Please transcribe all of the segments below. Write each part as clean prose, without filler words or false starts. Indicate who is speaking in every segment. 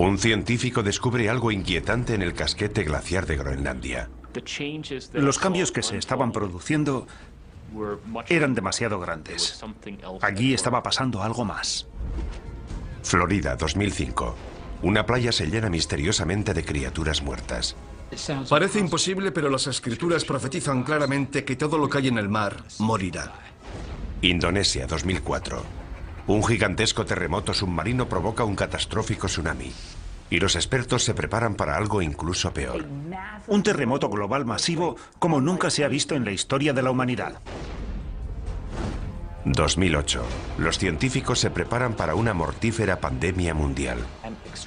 Speaker 1: Un científico descubre algo inquietante en el casquete glaciar de Groenlandia.
Speaker 2: Los cambios que se estaban produciendo eran demasiado grandes. Allí estaba pasando algo más.
Speaker 1: Florida, 2005. Una playa se llena misteriosamente de criaturas muertas.
Speaker 3: Parece imposible, pero las escrituras profetizan claramente que todo lo que hay en el mar morirá.
Speaker 1: Indonesia, 2004. Un gigantesco terremoto submarino provoca un catastrófico tsunami. Y los expertos se preparan para algo incluso peor.
Speaker 2: Un terremoto global masivo como nunca se ha visto en la historia de la humanidad.
Speaker 1: 2008. Los científicos se preparan para una mortífera pandemia mundial.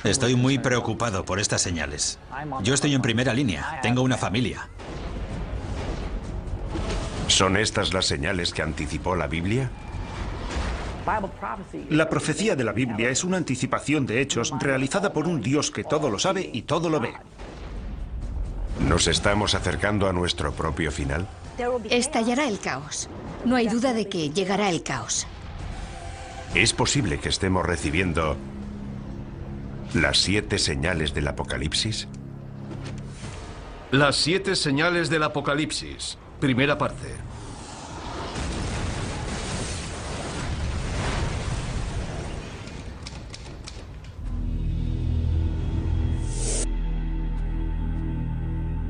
Speaker 4: Estoy muy preocupado por estas señales. Yo estoy en primera línea, tengo una familia.
Speaker 1: ¿Son estas las señales que anticipó la Biblia?
Speaker 2: La profecía de la Biblia es una anticipación de hechos realizada por un Dios que todo lo sabe y todo lo ve.
Speaker 1: ¿Nos estamos acercando a nuestro propio final?
Speaker 5: Estallará el caos. No hay duda de que llegará el caos.
Speaker 1: ¿Es posible que estemos recibiendo las 7 señales del Apocalipsis?
Speaker 3: Las 7 señales del Apocalipsis. Primera parte.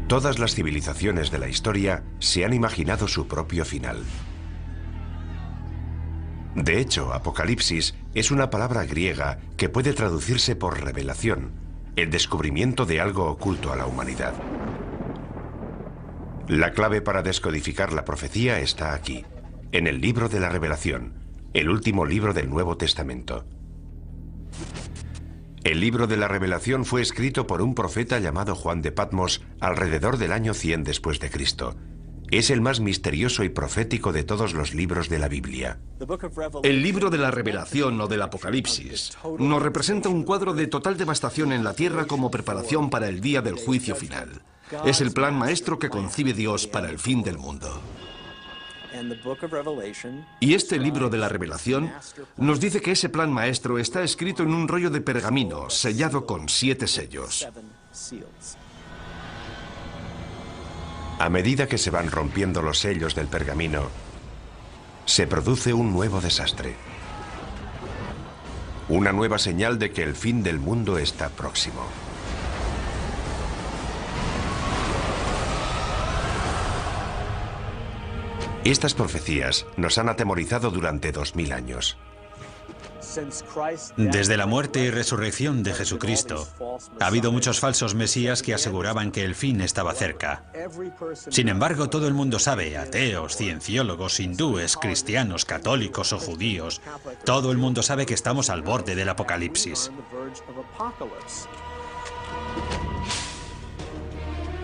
Speaker 1: Todas las civilizaciones de la historia se han imaginado su propio final. De hecho, Apocalipsis es una palabra griega que puede traducirse por revelación, el descubrimiento de algo oculto a la humanidad. La clave para descodificar la profecía está aquí, en el libro de la Revelación, el último libro del Nuevo Testamento. El libro de la Revelación fue escrito por un profeta llamado Juan de Patmos alrededor del año 100 después de Cristo. Es el más misterioso y profético de todos los libros de la Biblia.
Speaker 3: El libro de la Revelación o del Apocalipsis nos representa un cuadro de total devastación en la tierra como preparación para el día del juicio final. Es el plan maestro que concibe Dios para el fin del mundo. Y este libro de la Revelación nos dice que ese plan maestro está escrito en un rollo de pergamino sellado con 7 sellos.
Speaker 1: A medida que se van rompiendo los sellos del pergamino, se produce un nuevo desastre. Una nueva señal de que el fin del mundo está próximo. Estas profecías nos han atemorizado durante 2000 años.
Speaker 4: Desde la muerte y resurrección de Jesucristo, ha habido muchos falsos mesías que aseguraban que el fin estaba cerca. Sin embargo, todo el mundo sabe, ateos, cienciólogos, hindúes, cristianos, católicos o judíos, todo el mundo sabe que estamos al borde del Apocalipsis.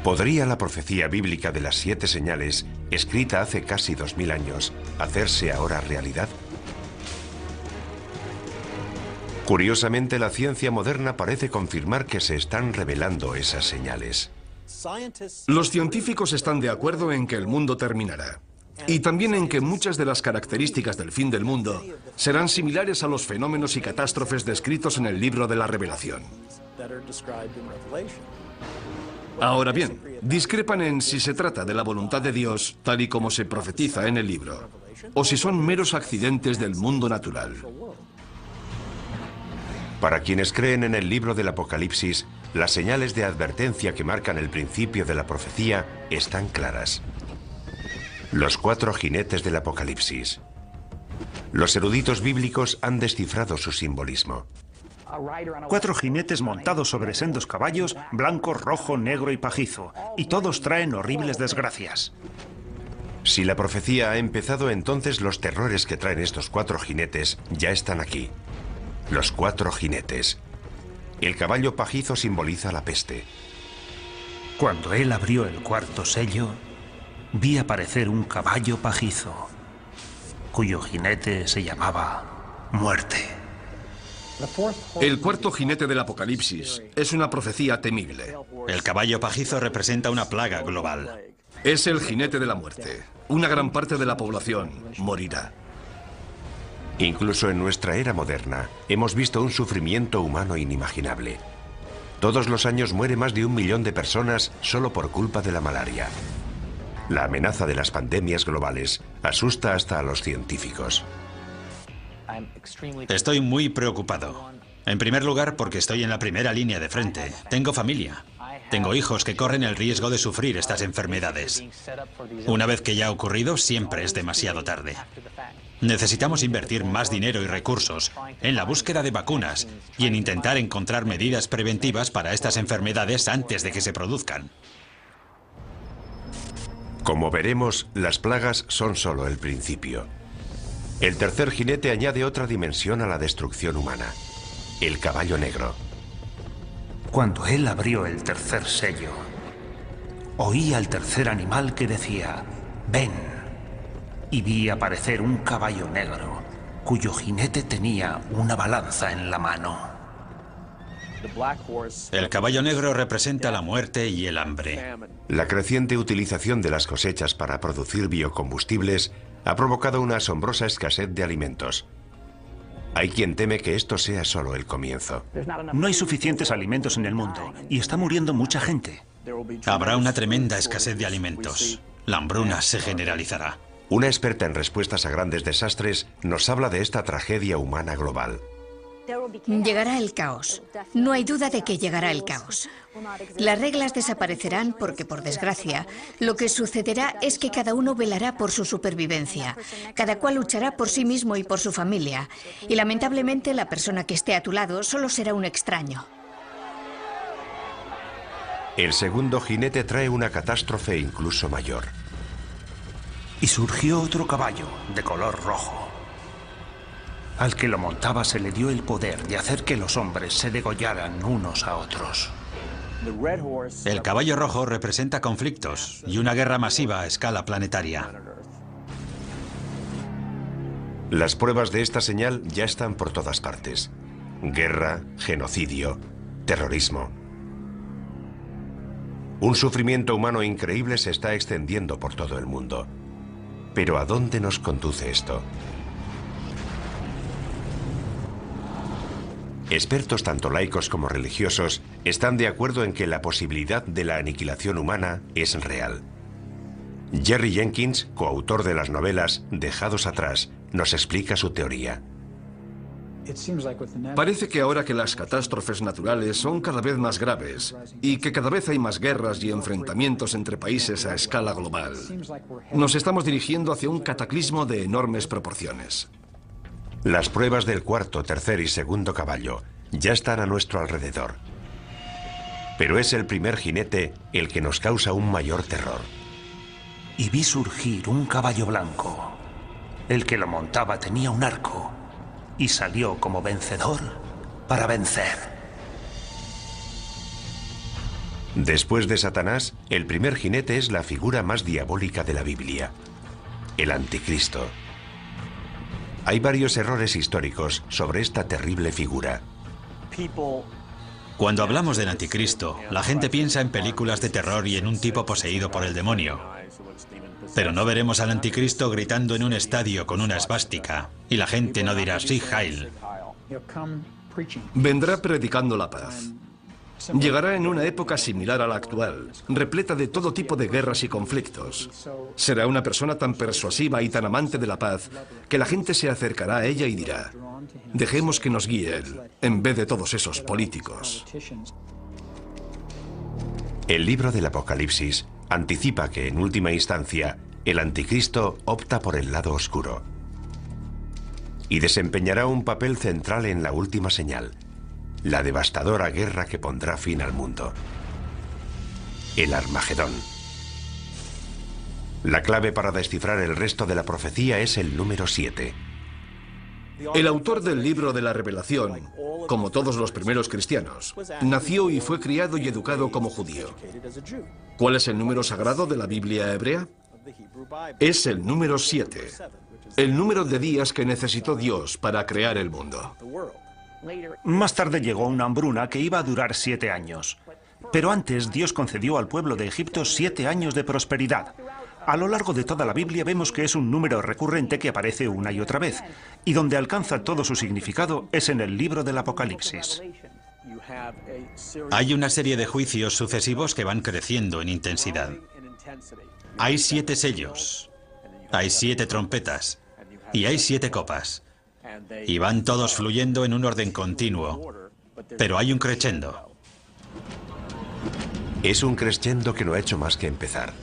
Speaker 1: ¿Podría la profecía bíblica de las 7 señales, escrita hace casi 2000 años, hacerse ahora realidad? Curiosamente, la ciencia moderna parece confirmar que se están revelando esas señales.
Speaker 3: Los científicos están de acuerdo en que el mundo terminará. Y también en que muchas de las características del fin del mundo serán similares a los fenómenos y catástrofes descritos en el libro de la Revelación. Ahora bien, discrepan en si se trata de la voluntad de Dios, tal y como se profetiza en el libro, o si son meros accidentes del mundo natural.
Speaker 1: Para quienes creen en el libro del Apocalipsis, las señales de advertencia que marcan el principio de la profecía están claras. Los 4 jinetes del Apocalipsis. Los eruditos bíblicos han descifrado su simbolismo.
Speaker 2: 4 jinetes montados sobre sendos caballos, blanco, rojo, negro y pajizo, y todos traen horribles desgracias.
Speaker 1: Si la profecía ha empezado, entonces los terrores que traen estos 4 jinetes ya están aquí. Los 4 jinetes. El caballo pajizo simboliza la peste.
Speaker 2: Cuando él abrió el 4º sello, vi aparecer un caballo pajizo, cuyo jinete se llamaba Muerte.
Speaker 3: El 4º jinete del Apocalipsis es una profecía temible.
Speaker 4: El caballo pajizo representa una plaga global.
Speaker 3: Es el jinete de la muerte. Una gran parte de la población morirá.
Speaker 1: Incluso en nuestra era moderna, hemos visto un sufrimiento humano inimaginable. Todos los años muere más de 1 millón de personas solo por culpa de la malaria. La amenaza de las pandemias globales asusta hasta a los científicos.
Speaker 4: Estoy muy preocupado. En primer lugar, porque estoy en la primera línea de frente. Tengo familia. Tengo hijos que corren el riesgo de sufrir estas enfermedades. Una vez que ya ha ocurrido, siempre es demasiado tarde. Necesitamos invertir más dinero y recursos en la búsqueda de vacunas y en intentar encontrar medidas preventivas para estas enfermedades antes de que se produzcan.
Speaker 1: Como veremos, las plagas son solo el principio. El tercer jinete añade otra dimensión a la destrucción humana: el caballo negro.
Speaker 2: Cuando él abrió el tercer sello, oí al tercer animal que decía: ven. Y vi aparecer un caballo negro, cuyo jinete tenía una balanza en la mano.
Speaker 4: El caballo negro representa la muerte y el hambre.
Speaker 1: La creciente utilización de las cosechas para producir biocombustibles ha provocado una asombrosa escasez de alimentos. Hay quien teme que esto sea solo el comienzo.
Speaker 2: No hay suficientes alimentos en el mundo y está muriendo mucha gente.
Speaker 4: Habrá una tremenda escasez de alimentos. La hambruna se generalizará.
Speaker 1: Una experta en respuestas a grandes desastres nos habla de esta tragedia humana global.
Speaker 5: Llegará el caos. No hay duda de que llegará el caos. Las reglas desaparecerán porque, por desgracia, lo que sucederá es que cada uno velará por su supervivencia. Cada cual luchará por sí mismo y por su familia. Y lamentablemente la persona que esté a tu lado solo será un extraño.
Speaker 1: El segundo jinete trae una catástrofe incluso mayor.
Speaker 2: Y surgió otro caballo de color rojo. Al que lo montaba se le dio el poder de hacer que los hombres se degollaran unos a otros.
Speaker 4: El caballo rojo representa conflictos y una guerra masiva a escala planetaria.
Speaker 1: Las pruebas de esta señal ya están por todas partes. Guerra, genocidio, terrorismo. Un sufrimiento humano increíble se está extendiendo por todo el mundo. Pero ¿a dónde nos conduce esto? Expertos tanto laicos como religiosos están de acuerdo en que la posibilidad de la aniquilación humana es real. Jerry Jenkins, coautor de las novelas Dejados atrás, nos explica su teoría.
Speaker 3: Parece que ahora que las catástrofes naturales son cada vez más graves y que cada vez hay más guerras y enfrentamientos entre países a escala global, nos estamos dirigiendo hacia un cataclismo de enormes proporciones.
Speaker 1: Las pruebas del cuarto, tercer y segundo caballo ya están a nuestro alrededor. Pero es el primer jinete el que nos causa un mayor terror.
Speaker 2: Y vi surgir un caballo blanco. El que lo montaba tenía un arco y salió como vencedor para vencer.
Speaker 1: Después de Satanás, el primer jinete es la figura más diabólica de la Biblia: el Anticristo. Hay varios errores históricos sobre esta terrible figura.
Speaker 4: Cuando hablamos del Anticristo, la gente piensa en películas de terror y en un tipo poseído por el demonio. Pero no veremos al Anticristo gritando en un estadio con una esvástica, y la gente no dirá sí, Heil.
Speaker 3: Vendrá predicando la paz. Llegará en una época similar a la actual, repleta de todo tipo de guerras y conflictos. Será una persona tan persuasiva y tan amante de la paz que la gente se acercará a ella y dirá: dejemos que nos guíe él, en vez de todos esos políticos.
Speaker 1: El libro del Apocalipsis anticipa que, en última instancia, el Anticristo opta por el lado oscuro y desempeñará un papel central en la última señal: la devastadora guerra que pondrá fin al mundo. El Armagedón. La clave para descifrar el resto de la profecía es el número 7.
Speaker 3: El autor del libro de la Revelación, como todos los primeros cristianos, nació y fue criado y educado como judío. ¿Cuál es el número sagrado de la Biblia hebrea? Es el número 7, el número de días que necesitó Dios para crear el mundo.
Speaker 2: Más tarde llegó una hambruna que iba a durar 7 años. Pero antes Dios concedió al pueblo de Egipto 7 años de prosperidad. A lo largo de toda la Biblia vemos que es un número recurrente que aparece una y otra vez, y donde alcanza todo su significado es en el libro del Apocalipsis.
Speaker 4: Hay una serie de juicios sucesivos que van creciendo en intensidad. Hay 7 sellos, hay 7 trompetas y hay 7 copas. Y van todos fluyendo en un orden continuo, pero hay un crescendo.
Speaker 1: Es un crescendo que no ha hecho más que empezar.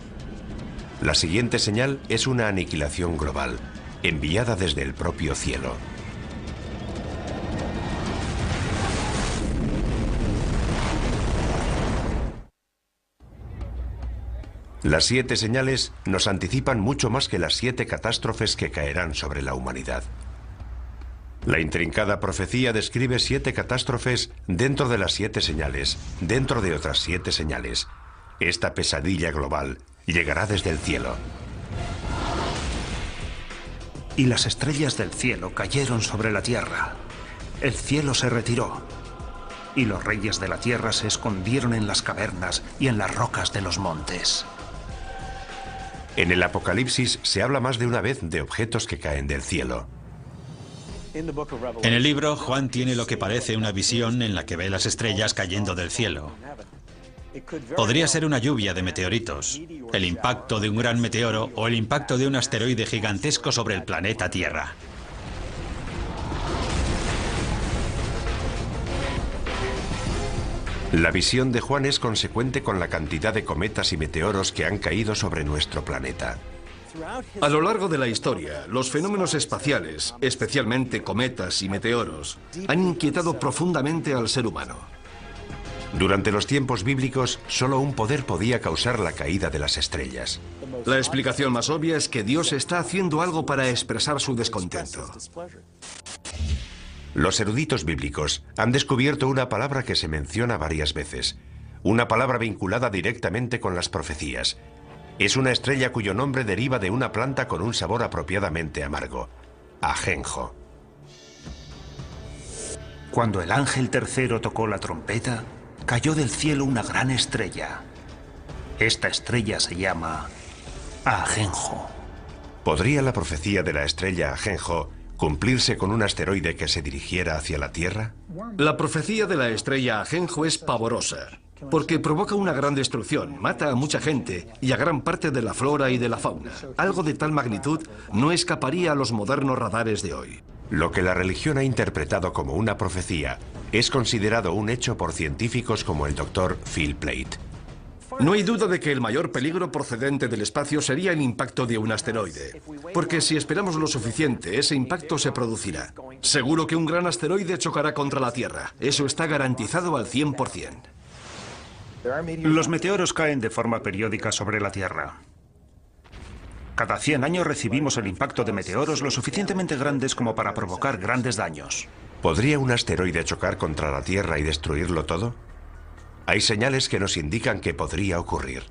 Speaker 1: La siguiente señal es una aniquilación global, enviada desde el propio cielo. Las 7 señales nos anticipan mucho más que las 7 catástrofes que caerán sobre la humanidad. La intrincada profecía describe 7 catástrofes dentro de las 7 señales, dentro de otras 7 señales. Esta pesadilla global llegará desde el cielo.
Speaker 2: Y las estrellas del cielo cayeron sobre la tierra. El cielo se retiró. Y los reyes de la tierra se escondieron en las cavernas y en las rocas de los montes.
Speaker 1: En el Apocalipsis se habla más de una vez de objetos que caen del cielo.
Speaker 4: En el libro, Juan tiene lo que parece una visión en la que ve las estrellas cayendo del cielo. Podría ser una lluvia de meteoritos, el impacto de un gran meteoro o el impacto de un asteroide gigantesco sobre el planeta Tierra.
Speaker 1: La visión de Juan es consecuente con la cantidad de cometas y meteoros que han caído sobre nuestro planeta.
Speaker 3: A lo largo de la historia, los fenómenos espaciales, especialmente cometas y meteoros, han inquietado profundamente al ser humano.
Speaker 1: Durante los tiempos bíblicos, solo un poder podía causar la caída de las estrellas.
Speaker 3: La explicación más obvia es que Dios está haciendo algo para expresar su descontento.
Speaker 1: Los eruditos bíblicos han descubierto una palabra que se menciona varias veces, una palabra vinculada directamente con las profecías. Es una estrella cuyo nombre deriva de una planta con un sabor apropiadamente amargo, ajenjo.
Speaker 2: Cuando el ángel tercero tocó la trompeta, cayó del cielo una gran estrella. Esta estrella se llama ajenjo.
Speaker 1: ¿Podría la profecía de la estrella ajenjo cumplirse con un asteroide que se dirigiera hacia la Tierra?
Speaker 3: La profecía de la estrella ajenjo es pavorosa, porque provoca una gran destrucción, mata a mucha gente y a gran parte de la flora y de la fauna. Algo de tal magnitud no escaparía a los modernos radares de hoy.
Speaker 1: Lo que la religión ha interpretado como una profecía es considerado un hecho por científicos como el Dr. Phil Plait.
Speaker 3: No hay duda de que el mayor peligro procedente del espacio sería el impacto de un asteroide, porque si esperamos lo suficiente, ese impacto se producirá. Seguro que un gran asteroide chocará contra la Tierra. Eso está garantizado al 100%.
Speaker 2: Los meteoros caen de forma periódica sobre la Tierra. Cada 100 años recibimos el impacto de meteoros lo suficientemente grandes como para provocar grandes daños.
Speaker 1: ¿Podría un asteroide chocar contra la Tierra y destruirlo todo? Hay señales que nos indican que podría ocurrir.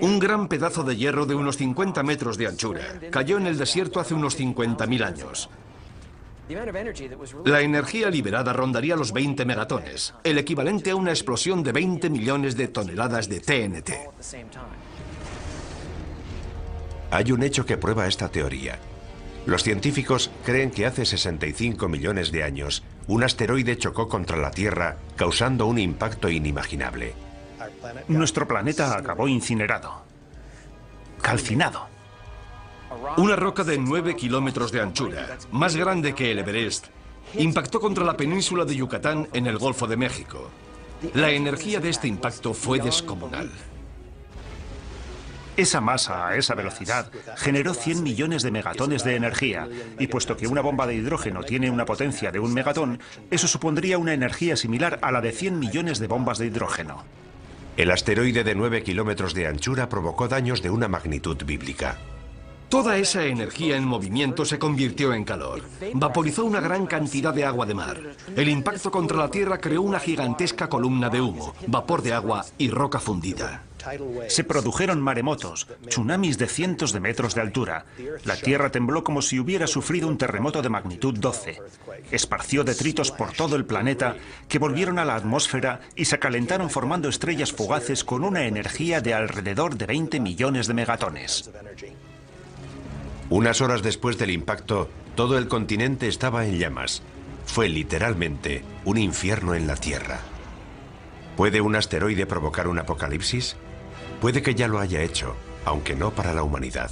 Speaker 3: Un gran pedazo de hierro de unos 50 metros de anchura cayó en el desierto hace unos 50.000 años. La energía liberada rondaría los 20 megatones, el equivalente a una explosión de 20 millones de toneladas de TNT.
Speaker 1: Hay un hecho que prueba esta teoría. Los científicos creen que hace 65 millones de años, un asteroide chocó contra la Tierra, causando un impacto inimaginable.
Speaker 2: Nuestro planeta acabó incinerado, calcinado.
Speaker 3: Una roca de 9 kilómetros de anchura, más grande que el Everest, impactó contra la península de Yucatán en el Golfo de México. La energía de este impacto fue descomunal.
Speaker 2: Esa masa a esa velocidad generó 100 millones de megatones de energía, y puesto que una bomba de hidrógeno tiene una potencia de 1 megatón, eso supondría una energía similar a la de 100 millones de bombas de hidrógeno.
Speaker 1: El asteroide de 9 kilómetros de anchura provocó daños de una magnitud bíblica.
Speaker 3: Toda esa energía en movimiento se convirtió en calor. Vaporizó una gran cantidad de agua de mar. El impacto contra la Tierra creó una gigantesca columna de humo, vapor de agua y roca fundida.
Speaker 2: Se produjeron maremotos, tsunamis de cientos de metros de altura. La Tierra tembló como si hubiera sufrido un terremoto de magnitud 12. Esparció detritos por todo el planeta que volvieron a la atmósfera y se calentaron formando estrellas fugaces con una energía de alrededor de 20 millones de megatones.
Speaker 1: Unas horas después del impacto, todo el continente estaba en llamas. fue literalmente un infierno en la Tierra. ¿Puede un asteroide provocar un apocalipsis? Puede que ya lo haya hecho, aunque no para la humanidad.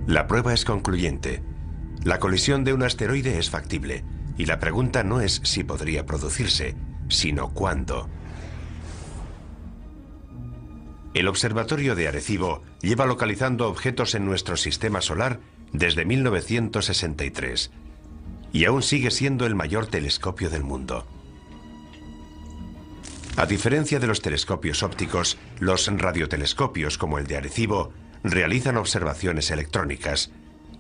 Speaker 1: La prueba es concluyente. La colisión de un asteroide es factible, y la pregunta no es si podría producirse, sino cuándo. El Observatorio de Arecibo lleva localizando objetos en nuestro sistema solar desde 1963, y aún sigue siendo el mayor telescopio del mundo. A diferencia de los telescopios ópticos, los radiotelescopios como el de Arecibo realizan observaciones electrónicas,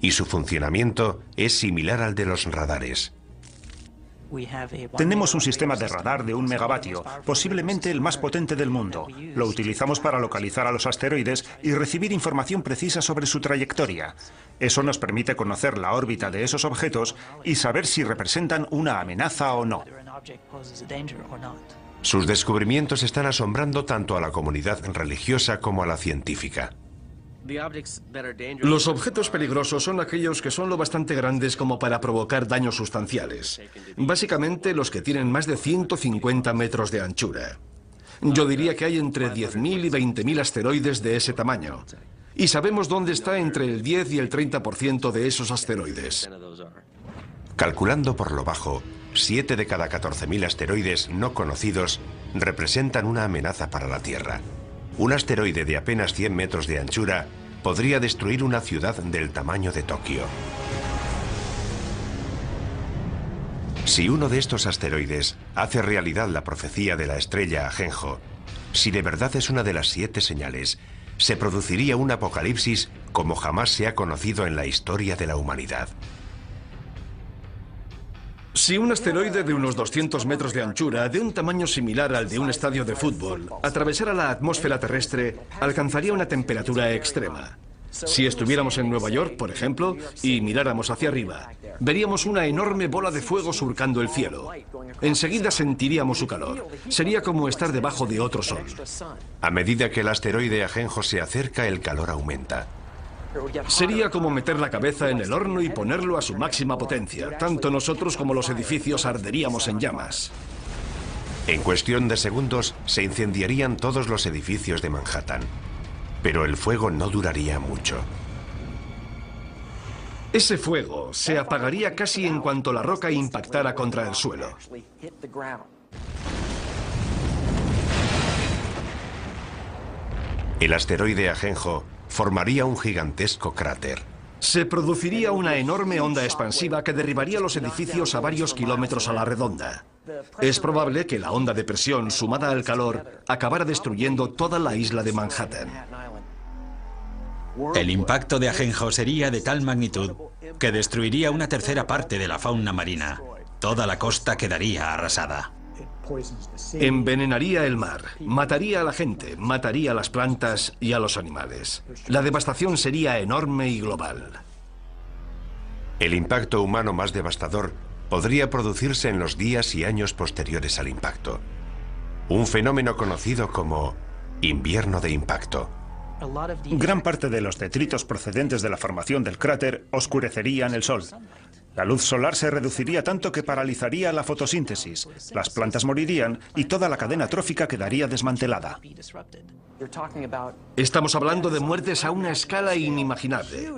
Speaker 1: y su funcionamiento es similar al de los radares.
Speaker 2: Tenemos un sistema de radar de 1 megavatio, posiblemente el más potente del mundo. Lo utilizamos para localizar a los asteroides y recibir información precisa sobre su trayectoria. Eso nos permite conocer la órbita de esos objetos y saber si representan una amenaza o no.
Speaker 1: Sus descubrimientos están asombrando tanto a la comunidad religiosa como a la científica.
Speaker 3: Los objetos peligrosos son aquellos que son lo bastante grandes como para provocar daños sustanciales. Básicamente los que tienen más de 150 metros de anchura. Yo diría que hay entre 10.000 y 20.000 asteroides de ese tamaño. Y sabemos dónde está entre el 10 y el 30% de esos asteroides.
Speaker 1: Calculando por lo bajo, 7 de cada 14.000 asteroides no conocidos representan una amenaza para la Tierra. Un asteroide de apenas 100 metros de anchura podría destruir una ciudad del tamaño de Tokio. Si uno de estos asteroides hace realidad la profecía de la estrella Ajenjo, si de verdad es una de las 7 señales, se produciría un apocalipsis como jamás se ha conocido en la historia de la humanidad.
Speaker 3: Si un asteroide de unos 200 metros de anchura, de un tamaño similar al de un estadio de fútbol, atravesara la atmósfera terrestre, alcanzaría una temperatura extrema. Si estuviéramos en Nueva York, por ejemplo, y miráramos hacia arriba, veríamos una enorme bola de fuego surcando el cielo. Enseguida sentiríamos su calor. Sería como estar debajo de otro sol.
Speaker 1: A medida que el asteroide Ajenjo se acerca, el calor aumenta.
Speaker 3: Sería como meter la cabeza en el horno y ponerlo a su máxima potencia. Tanto nosotros como los edificios arderíamos en llamas.
Speaker 1: En cuestión de segundos se incendiarían todos los edificios de Manhattan. Pero el fuego no duraría mucho.
Speaker 3: Ese fuego se apagaría casi en cuanto la roca impactara contra el suelo.
Speaker 1: El asteroide Ajenjo formaría un gigantesco cráter.
Speaker 3: Se produciría una enorme onda expansiva que derribaría los edificios a varios kilómetros a la redonda. Es probable que la onda de presión sumada al calor acabara destruyendo toda la isla de Manhattan.
Speaker 4: El impacto de Ajenjo sería de tal magnitud que destruiría una tercera parte de la fauna marina. Toda la costa quedaría arrasada.
Speaker 3: Envenenaría el mar, mataría a la gente, mataría a las plantas y a los animales. La devastación sería enorme y global.
Speaker 1: El impacto humano más devastador podría producirse en los días y años posteriores al impacto. Un fenómeno conocido como invierno de impacto.
Speaker 2: Gran parte de los detritos procedentes de la formación del cráter oscurecerían el sol. La luz solar se reduciría tanto que paralizaría la fotosíntesis, las plantas morirían y toda la cadena trófica quedaría desmantelada.
Speaker 3: Estamos hablando de muertes a una escala inimaginable.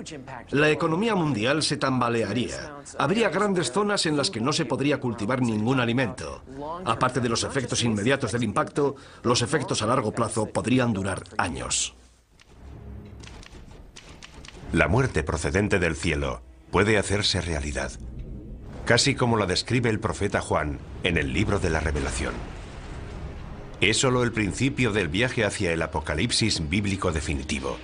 Speaker 3: La economía mundial se tambalearía. Habría grandes zonas en las que no se podría cultivar ningún alimento. Aparte de los efectos inmediatos del impacto, los efectos a largo plazo podrían durar años.
Speaker 1: La muerte procedente del cielo puede hacerse realidad, casi como la describe el profeta Juan en el libro de la Revelación. Es solo el principio del viaje hacia el apocalipsis bíblico definitivo.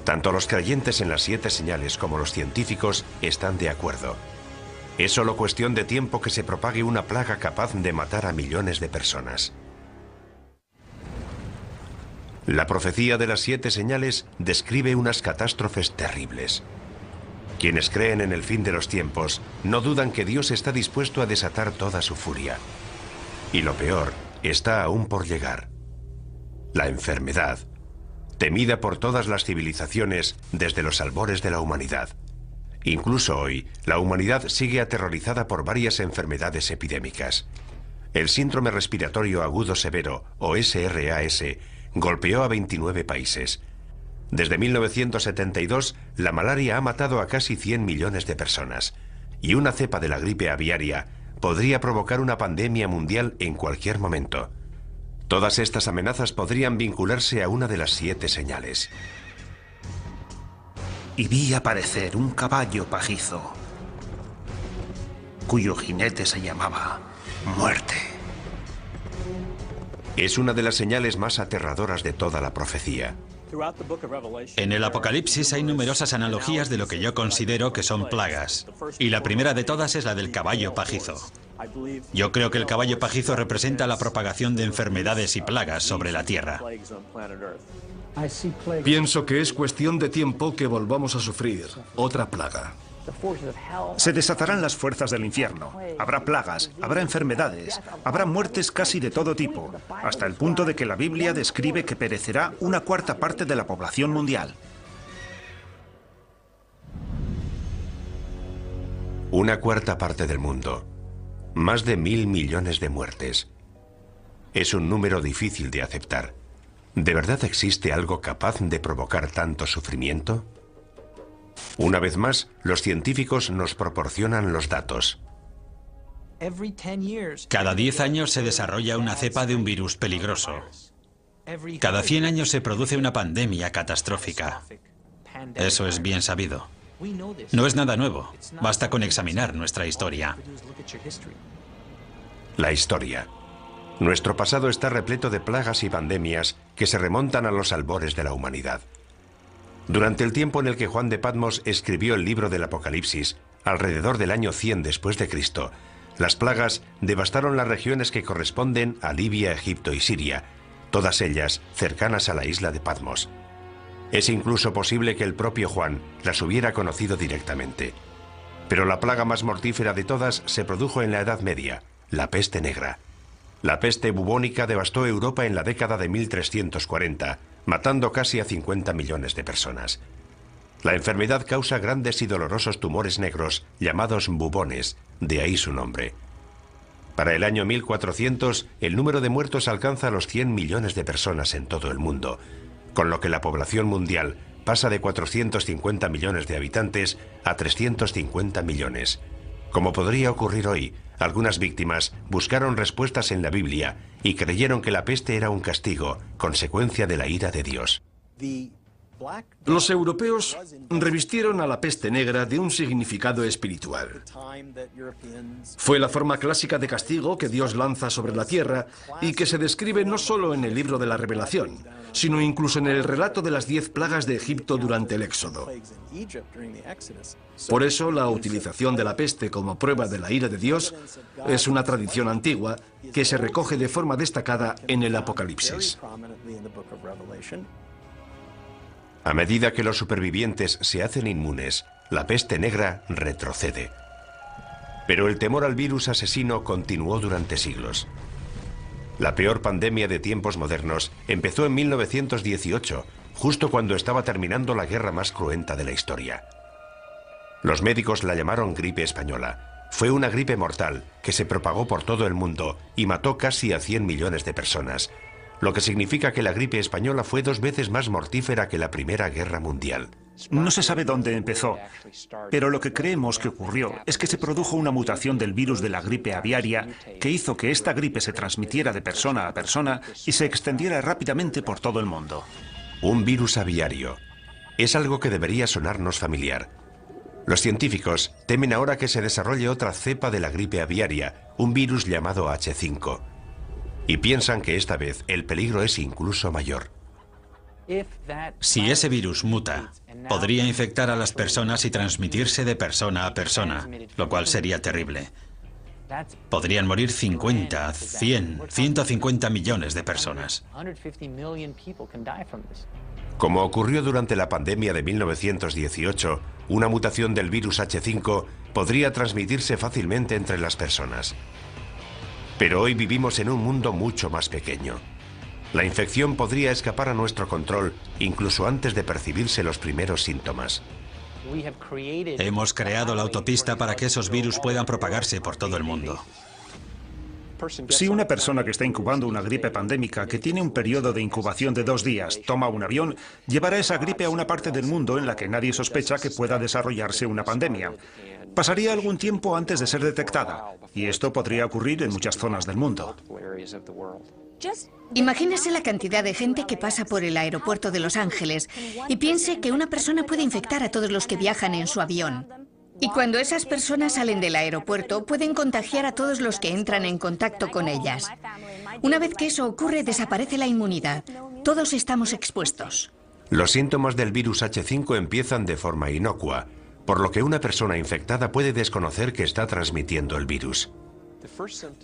Speaker 1: Tanto los creyentes en las 7 señales como los científicos están de acuerdo. Es solo cuestión de tiempo que se propague una plaga capaz de matar a millones de personas. La profecía de las 7 señales describe unas catástrofes terribles. Quienes creen en el fin de los tiempos no dudan que Dios está dispuesto a desatar toda su furia. Y lo peor está aún por llegar. La enfermedad, temida por todas las civilizaciones desde los albores de la humanidad. Incluso hoy, la humanidad sigue aterrorizada por varias enfermedades epidémicas. El síndrome respiratorio agudo severo, o SRAS, golpeó a 29 países. Desde 1972, la malaria ha matado a casi 100 millones de personas, y una cepa de la gripe aviaria podría provocar una pandemia mundial en cualquier momento. Todas estas amenazas podrían vincularse a una de las 7 señales.
Speaker 2: Y vi aparecer un caballo pajizo, cuyo jinete se llamaba Muerte.
Speaker 1: Es una de las señales más aterradoras de toda la profecía.
Speaker 4: En el Apocalipsis hay numerosas analogías de lo que yo considero que son plagas, y la primera de todas es la del caballo pajizo. Yo creo que el caballo pajizo representa la propagación de enfermedades y plagas sobre la Tierra.
Speaker 3: Pienso que es cuestión de tiempo que volvamos a sufrir otra plaga.
Speaker 2: Se desatarán las fuerzas del infierno. Habrá plagas, habrá enfermedades, habrá muertes casi de todo tipo, hasta el punto de que la Biblia describe que perecerá una cuarta parte de la población mundial.
Speaker 1: Una cuarta parte del mundo. Más de 1.000 millones de muertes. Es un número difícil de aceptar. ¿De verdad existe algo capaz de provocar tanto sufrimiento? Una vez más, los científicos nos proporcionan los datos.
Speaker 4: Cada 10 años se desarrolla una cepa de un virus peligroso. Cada 100 años se produce una pandemia catastrófica. Eso es bien sabido. No es nada nuevo. Basta con examinar nuestra historia.
Speaker 1: La historia. Nuestro pasado está repleto de plagas y pandemias que se remontan a los albores de la humanidad. Durante el tiempo en el que Juan de Patmos escribió el libro del Apocalipsis, alrededor del año 100 después de Cristo, las plagas devastaron las regiones que corresponden a Libia, Egipto y Siria, todas ellas cercanas a la isla de Patmos. Es incluso posible que el propio Juan las hubiera conocido directamente. Pero la plaga más mortífera de todas se produjo en la Edad Media, la peste negra. La peste bubónica devastó Europa en la década de 1340, matando casi a 50 millones de personas. La enfermedad causa grandes y dolorosos tumores negros llamados bubones, de ahí su nombre. Para el año 1400, el número de muertos alcanza los 100 millones de personas en todo el mundo, con lo que la población mundial pasa de 450 millones de habitantes a 350 millones. Como podría ocurrir hoy, algunas víctimas buscaron respuestas en la Biblia y creyeron que la peste era un castigo, consecuencia de la ira de Dios.
Speaker 3: Los europeos revistieron a la peste negra de un significado espiritual. Fue la forma clásica de castigo que Dios lanza sobre la tierra y que se describe no solo en el libro de la Revelación, sino incluso en el relato de las 10 plagas de Egipto durante el Éxodo. Por eso, la utilización de la peste como prueba de la ira de Dios es una tradición antigua que se recoge de forma destacada en el Apocalipsis.
Speaker 1: A medida que los supervivientes se hacen inmunes, la peste negra retrocede. Pero el temor al virus asesino continuó durante siglos. La peor pandemia de tiempos modernos empezó en 1918, justo cuando estaba terminando la guerra más cruenta de la historia. Los médicos la llamaron gripe española. Fue una gripe mortal que se propagó por todo el mundo y mató casi a 100 millones de personas, lo que significa que la gripe española fue 2 veces más mortífera que la Primera Guerra Mundial.
Speaker 2: No se sabe dónde empezó, pero lo que creemos que ocurrió es que se produjo una mutación del virus de la gripe aviaria que hizo que esta gripe se transmitiera de persona a persona y se extendiera rápidamente por todo el mundo.
Speaker 1: Un virus aviario. Es algo que debería sonarnos familiar. Los científicos temen ahora que se desarrolle otra cepa de la gripe aviaria, un virus llamado H5. Y piensan que esta vez el peligro es incluso mayor.
Speaker 4: Si ese virus muta, podría infectar a las personas y transmitirse de persona a persona, lo cual sería terrible. Podrían morir 50, 100, 150 millones de personas.
Speaker 1: Como ocurrió durante la pandemia de 1918, una mutación del virus H5 podría transmitirse fácilmente entre las personas. Pero hoy vivimos en un mundo mucho más pequeño. La infección podría escapar a nuestro control incluso antes de percibirse los primeros síntomas.
Speaker 4: Hemos creado la autopista para que esos virus puedan propagarse por todo el mundo.
Speaker 2: Si una persona que está incubando una gripe pandémica, que tiene un periodo de incubación de 2 días, toma un avión, llevará esa gripe a una parte del mundo en la que nadie sospecha que pueda desarrollarse una pandemia. Pasaría algún tiempo antes de ser detectada, y esto podría ocurrir en muchas zonas del mundo.
Speaker 5: Imagínese la cantidad de gente que pasa por el aeropuerto de Los Ángeles y piense que una persona puede infectar a todos los que viajan en su avión. Y cuando esas personas salen del aeropuerto, pueden contagiar a todos los que entran en contacto con ellas. Una vez que eso ocurre, desaparece la inmunidad. Todos estamos expuestos.
Speaker 1: Los síntomas del virus H5 empiezan de forma inocua, por lo que una persona infectada puede desconocer que está transmitiendo el virus.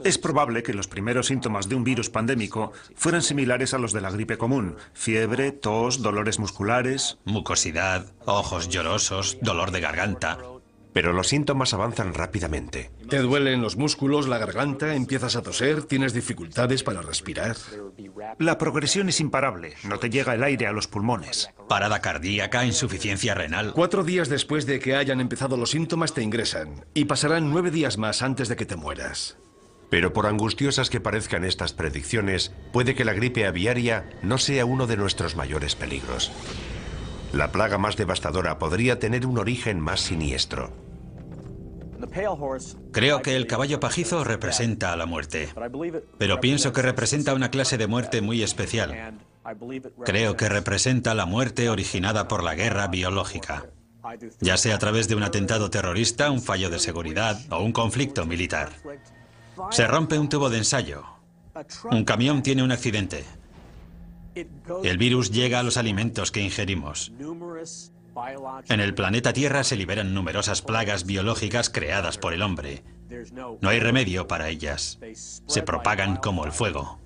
Speaker 2: Es probable que los primeros síntomas de un virus pandémico fueran similares a los de la gripe común: fiebre, tos, dolores musculares,
Speaker 4: Mucosidad, ojos llorosos, dolor de garganta.
Speaker 1: Pero los síntomas avanzan rápidamente.
Speaker 3: Te duelen los músculos, la garganta, empiezas a toser, tienes dificultades para respirar.
Speaker 2: La progresión es imparable, no te llega el aire a los pulmones.
Speaker 4: Parada cardíaca, insuficiencia renal.
Speaker 3: 4 días después de que hayan empezado los síntomas te ingresan y pasarán 9 días más antes de que te mueras.
Speaker 1: Pero por angustiosas que parezcan estas predicciones, puede que la gripe aviaria no sea uno de nuestros mayores peligros. La plaga más devastadora podría tener un origen más siniestro.
Speaker 4: Creo que el caballo pajizo representa a la muerte, pero pienso que representa una clase de muerte muy especial. Creo que representa la muerte originada por la guerra biológica, ya sea a través de un atentado terrorista, un fallo de seguridad o un conflicto militar. Se rompe un tubo de ensayo, un camión tiene un accidente. El virus llega a los alimentos que ingerimos. En el planeta Tierra se liberan numerosas plagas biológicas creadas por el hombre. No hay remedio para ellas. Se propagan como el fuego.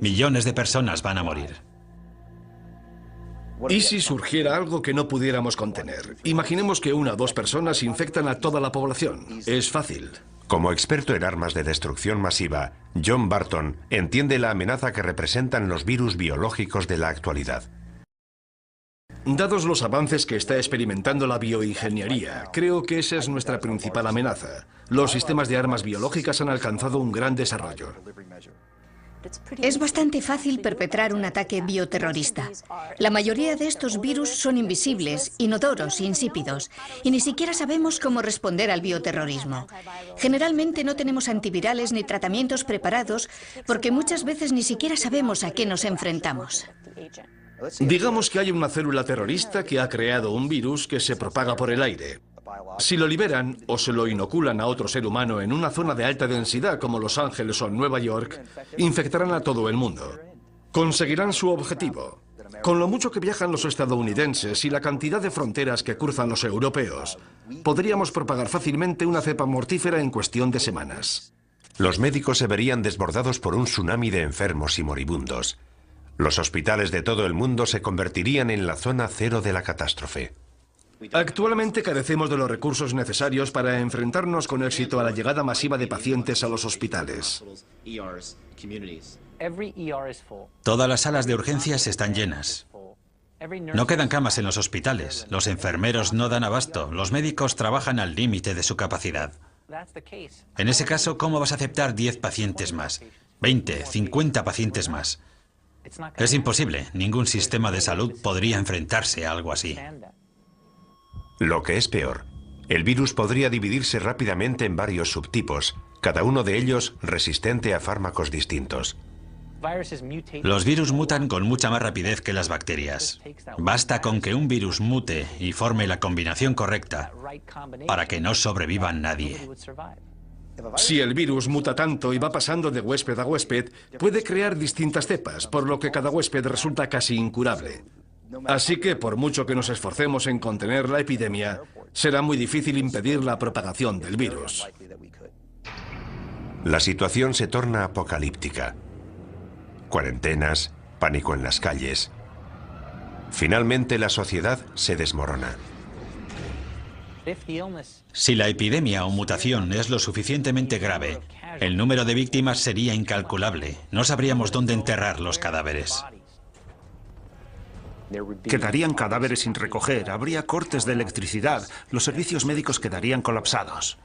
Speaker 4: Millones de personas van a morir.
Speaker 3: ¿Y si surgiera algo que no pudiéramos contener? Imaginemos que 1 o 2 personas infectan a toda la población. Es fácil.
Speaker 1: Como experto en armas de destrucción masiva, John Barton entiende la amenaza que representan los virus biológicos de la actualidad.
Speaker 3: Dados los avances que está experimentando la bioingeniería, creo que esa es nuestra principal amenaza. Los sistemas de armas biológicas han alcanzado un gran desarrollo.
Speaker 5: Es bastante fácil perpetrar un ataque bioterrorista. La mayoría de estos virus son invisibles, inodoros, insípidos, y ni siquiera sabemos cómo responder al bioterrorismo. Generalmente no tenemos antivirales ni tratamientos preparados porque muchas veces ni siquiera sabemos a qué nos enfrentamos.
Speaker 3: Digamos que hay una célula terrorista que ha creado un virus que se propaga por el aire. Si lo liberan o se lo inoculan a otro ser humano en una zona de alta densidad como Los Ángeles o Nueva York, infectarán a todo el mundo. Conseguirán su objetivo. Con lo mucho que viajan los estadounidenses y la cantidad de fronteras que cruzan los europeos, podríamos propagar fácilmente una cepa mortífera en cuestión de semanas.
Speaker 1: Los médicos se verían desbordados por un tsunami de enfermos y moribundos. Los hospitales de todo el mundo se convertirían en la zona cero de la catástrofe.
Speaker 3: Actualmente carecemos de los recursos necesarios para enfrentarnos con éxito a la llegada masiva de pacientes a los hospitales.
Speaker 4: Todas las salas de urgencias están llenas. No quedan camas en los hospitales. Los enfermeros no dan abasto. Los médicos trabajan al límite de su capacidad. En ese caso, ¿cómo vas a aceptar 10 pacientes más? 20, 50 pacientes más. Es imposible. Ningún sistema de salud podría enfrentarse a algo así.
Speaker 1: Lo que es peor, el virus podría dividirse rápidamente en varios subtipos, cada uno de ellos resistente a fármacos distintos.
Speaker 4: Los virus mutan con mucha más rapidez que las bacterias. Basta con que un virus mute y forme la combinación correcta para que no sobreviva nadie.
Speaker 3: Si el virus muta tanto y va pasando de huésped a huésped, puede crear distintas cepas, por lo que cada huésped resulta casi incurable. Así que, por mucho que nos esforcemos en contener la epidemia, será muy difícil impedir la propagación del virus.
Speaker 1: La situación se torna apocalíptica. Cuarentenas, pánico en las calles. Finalmente, la sociedad se desmorona.
Speaker 4: Si la epidemia o mutación es lo suficientemente grave, el número de víctimas sería incalculable. No sabríamos dónde enterrar los cadáveres.
Speaker 2: Quedarían cadáveres sin recoger, habría cortes de electricidad, los servicios médicos quedarían colapsados.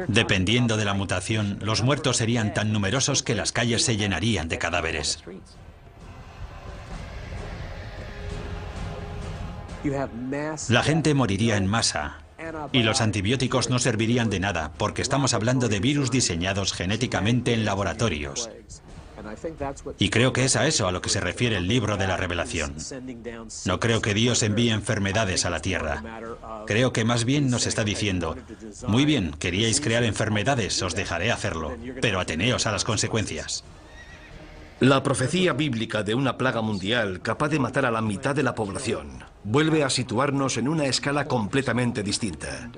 Speaker 4: Dependiendo de la mutación, los muertos serían tan numerosos que las calles se llenarían de cadáveres. La gente moriría en masa y los antibióticos no servirían de nada porque estamos hablando de virus diseñados genéticamente en laboratorios. Y creo que es a eso a lo que se refiere el libro de la Revelación. No creo que Dios envíe enfermedades a la tierra. Creo que más bien nos está diciendo, muy bien, queríais crear enfermedades, os dejaré hacerlo, pero ateneos a las consecuencias.
Speaker 3: La profecía bíblica de una plaga mundial capaz de matar a la mitad de la población vuelve a situarnos en una escala completamente distinta.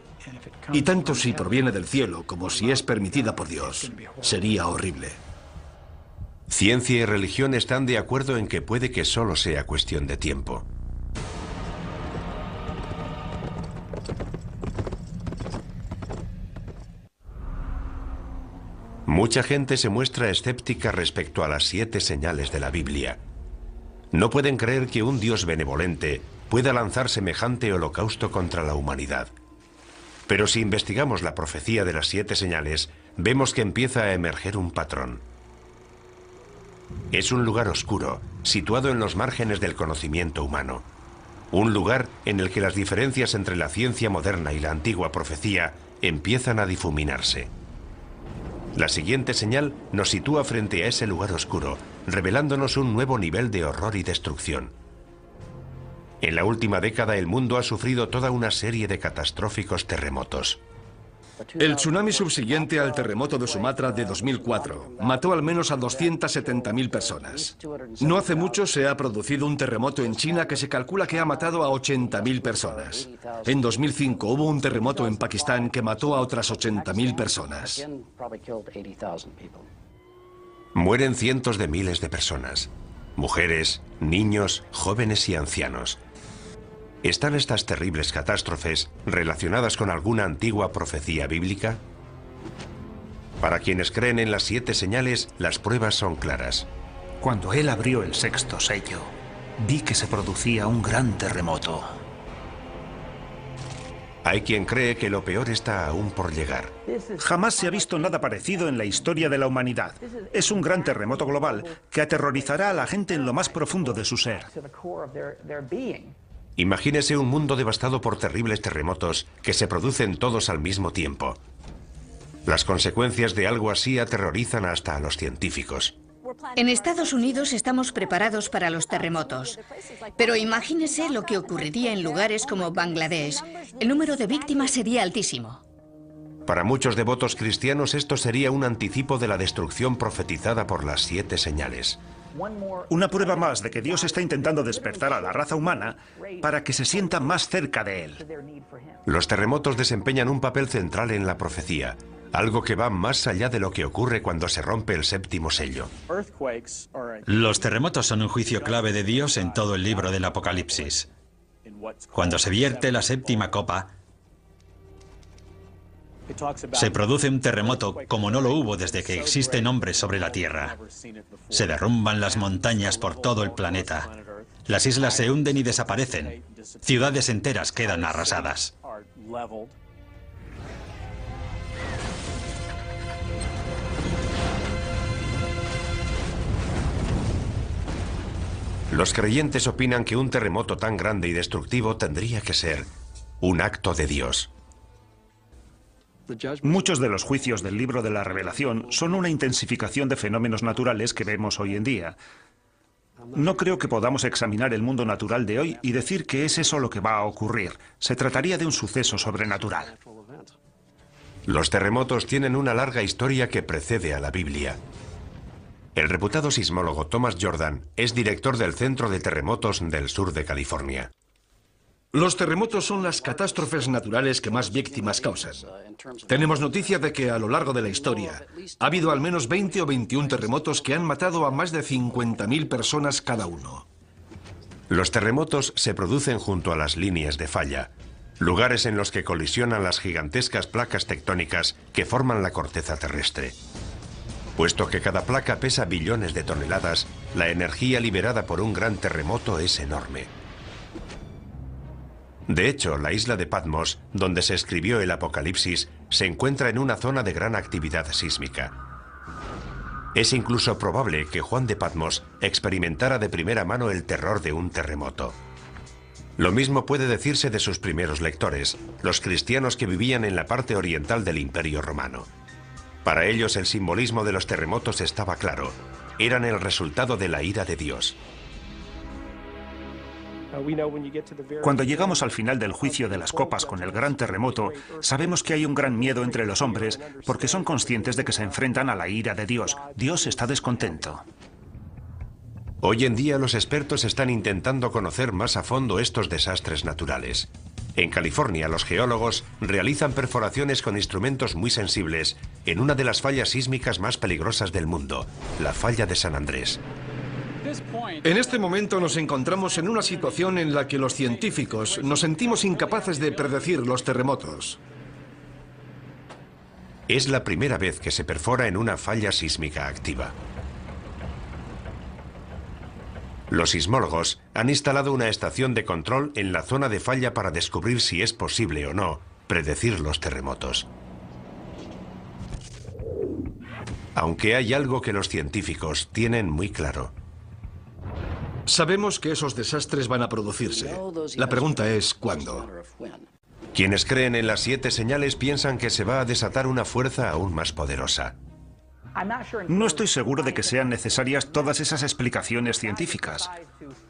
Speaker 3: Y tanto si proviene del cielo como si es permitida por Dios, sería horrible.
Speaker 1: Ciencia y religión están de acuerdo en que puede que solo sea cuestión de tiempo. Mucha gente se muestra escéptica respecto a las 7 señales de la Biblia. No pueden creer que un Dios benevolente pueda lanzar semejante holocausto contra la humanidad. Pero si investigamos la profecía de las 7 señales, vemos que empieza a emerger un patrón. Es un lugar oscuro, situado en los márgenes del conocimiento humano. Un lugar en el que las diferencias entre la ciencia moderna y la antigua profecía empiezan a difuminarse. La siguiente señal nos sitúa frente a ese lugar oscuro, revelándonos un nuevo nivel de horror y destrucción. En la última década el mundo ha sufrido toda una serie de catastróficos terremotos.
Speaker 3: El tsunami subsiguiente al terremoto de Sumatra de 2004 mató al menos a 270.000 personas. No hace mucho se ha producido un terremoto en China que se calcula que ha matado a 80.000 personas. En 2005 hubo un terremoto en Pakistán que mató a otras 80.000 personas.
Speaker 1: Mueren cientos de miles de personas. Mujeres, niños, jóvenes y ancianos. ¿Están estas terribles catástrofes relacionadas con alguna antigua profecía bíblica? Para quienes creen en las 7 señales, las pruebas son claras.
Speaker 2: Cuando él abrió el 6º sello, vi que se producía un gran terremoto.
Speaker 1: Hay quien cree que lo peor está aún por llegar.
Speaker 2: Jamás se ha visto nada parecido en la historia de la humanidad. Es un gran terremoto global que aterrorizará a la gente en lo más profundo de su ser.
Speaker 1: Imagínese un mundo devastado por terribles terremotos que se producen todos al mismo tiempo. Las consecuencias de algo así aterrorizan hasta a los científicos.
Speaker 5: En Estados Unidos estamos preparados para los terremotos, pero imagínese lo que ocurriría en lugares como Bangladesh. El número de víctimas sería altísimo.
Speaker 1: Para muchos devotos cristianos esto sería un anticipo de la destrucción profetizada por las 7 señales.
Speaker 2: Una prueba más de que Dios está intentando despertar a la raza humana para que se sienta más cerca de Él.
Speaker 1: Los terremotos desempeñan un papel central en la profecía, algo que va más allá de lo que ocurre cuando se rompe el 7º sello.
Speaker 4: Los terremotos son un juicio clave de Dios en todo el libro del Apocalipsis. Cuando se vierte la 7ª copa, se produce un terremoto como no lo hubo desde que existen hombres sobre la Tierra. Se derrumban las montañas por todo el planeta. Las islas se hunden y desaparecen. Ciudades enteras quedan arrasadas.
Speaker 1: Los creyentes opinan que un terremoto tan grande y destructivo tendría que ser un acto de Dios.
Speaker 2: Muchos de los juicios del libro de la Revelación son una intensificación de fenómenos naturales que vemos hoy en día. No creo que podamos examinar el mundo natural de hoy y decir que es eso lo que va a ocurrir. Se trataría de un suceso sobrenatural.
Speaker 1: Los terremotos tienen una larga historia que precede a la Biblia. El reputado sismólogo Thomas Jordan es director del Centro de Terremotos del sur de California.
Speaker 3: Los terremotos son las catástrofes naturales que más víctimas causan. Tenemos noticia de que a lo largo de la historia ha habido al menos 20 o 21 terremotos que han matado a más de 50.000 personas cada uno.
Speaker 1: Los terremotos se producen junto a las líneas de falla, lugares en los que colisionan las gigantescas placas tectónicas que forman la corteza terrestre. Puesto que cada placa pesa billones de toneladas, la energía liberada por un gran terremoto es enorme. De hecho, la isla de Patmos, donde se escribió el Apocalipsis, se encuentra en una zona de gran actividad sísmica. Es incluso probable que Juan de Patmos experimentara de primera mano el terror de un terremoto. Lo mismo puede decirse de sus primeros lectores, los cristianos que vivían en la parte oriental del Imperio Romano. Para ellos el simbolismo de los terremotos estaba claro. Eran el resultado de la ira de Dios.
Speaker 2: Cuando llegamos al final del juicio de las copas con el gran terremoto, sabemos que hay un gran miedo entre los hombres porque son conscientes de que se enfrentan a la ira de Dios. Dios está descontento.
Speaker 1: Hoy en día los expertos están intentando conocer más a fondo estos desastres naturales. En California, los geólogos realizan perforaciones con instrumentos muy sensibles en una de las fallas sísmicas más peligrosas del mundo, la falla de San Andrés.
Speaker 3: En este momento nos encontramos en una situación en la que los científicos nos sentimos incapaces de predecir los terremotos.
Speaker 1: Es la primera vez que se perfora en una falla sísmica activa. Los sismólogos han instalado una estación de control en la zona de falla para descubrir si es posible o no predecir los terremotos. Aunque hay algo que los científicos tienen muy claro.
Speaker 3: Sabemos que esos desastres van a producirse. La pregunta es ¿cuándo?
Speaker 1: Quienes creen en las 7 señales piensan que se va a desatar una fuerza aún más poderosa.
Speaker 2: No estoy seguro de que sean necesarias todas esas explicaciones científicas.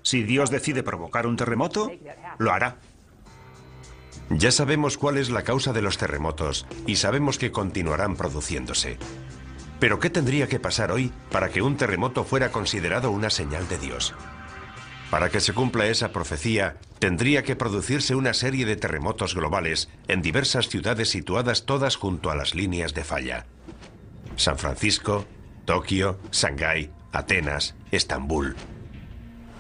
Speaker 2: Si Dios decide provocar un terremoto, lo hará.
Speaker 1: Ya sabemos cuál es la causa de los terremotos y sabemos que continuarán produciéndose. Pero ¿qué tendría que pasar hoy para que un terremoto fuera considerado una señal de Dios? Para que se cumpla esa profecía, tendría que producirse una serie de terremotos globales en diversas ciudades situadas todas junto a las líneas de falla. San Francisco, Tokio, Shanghái, Atenas, Estambul.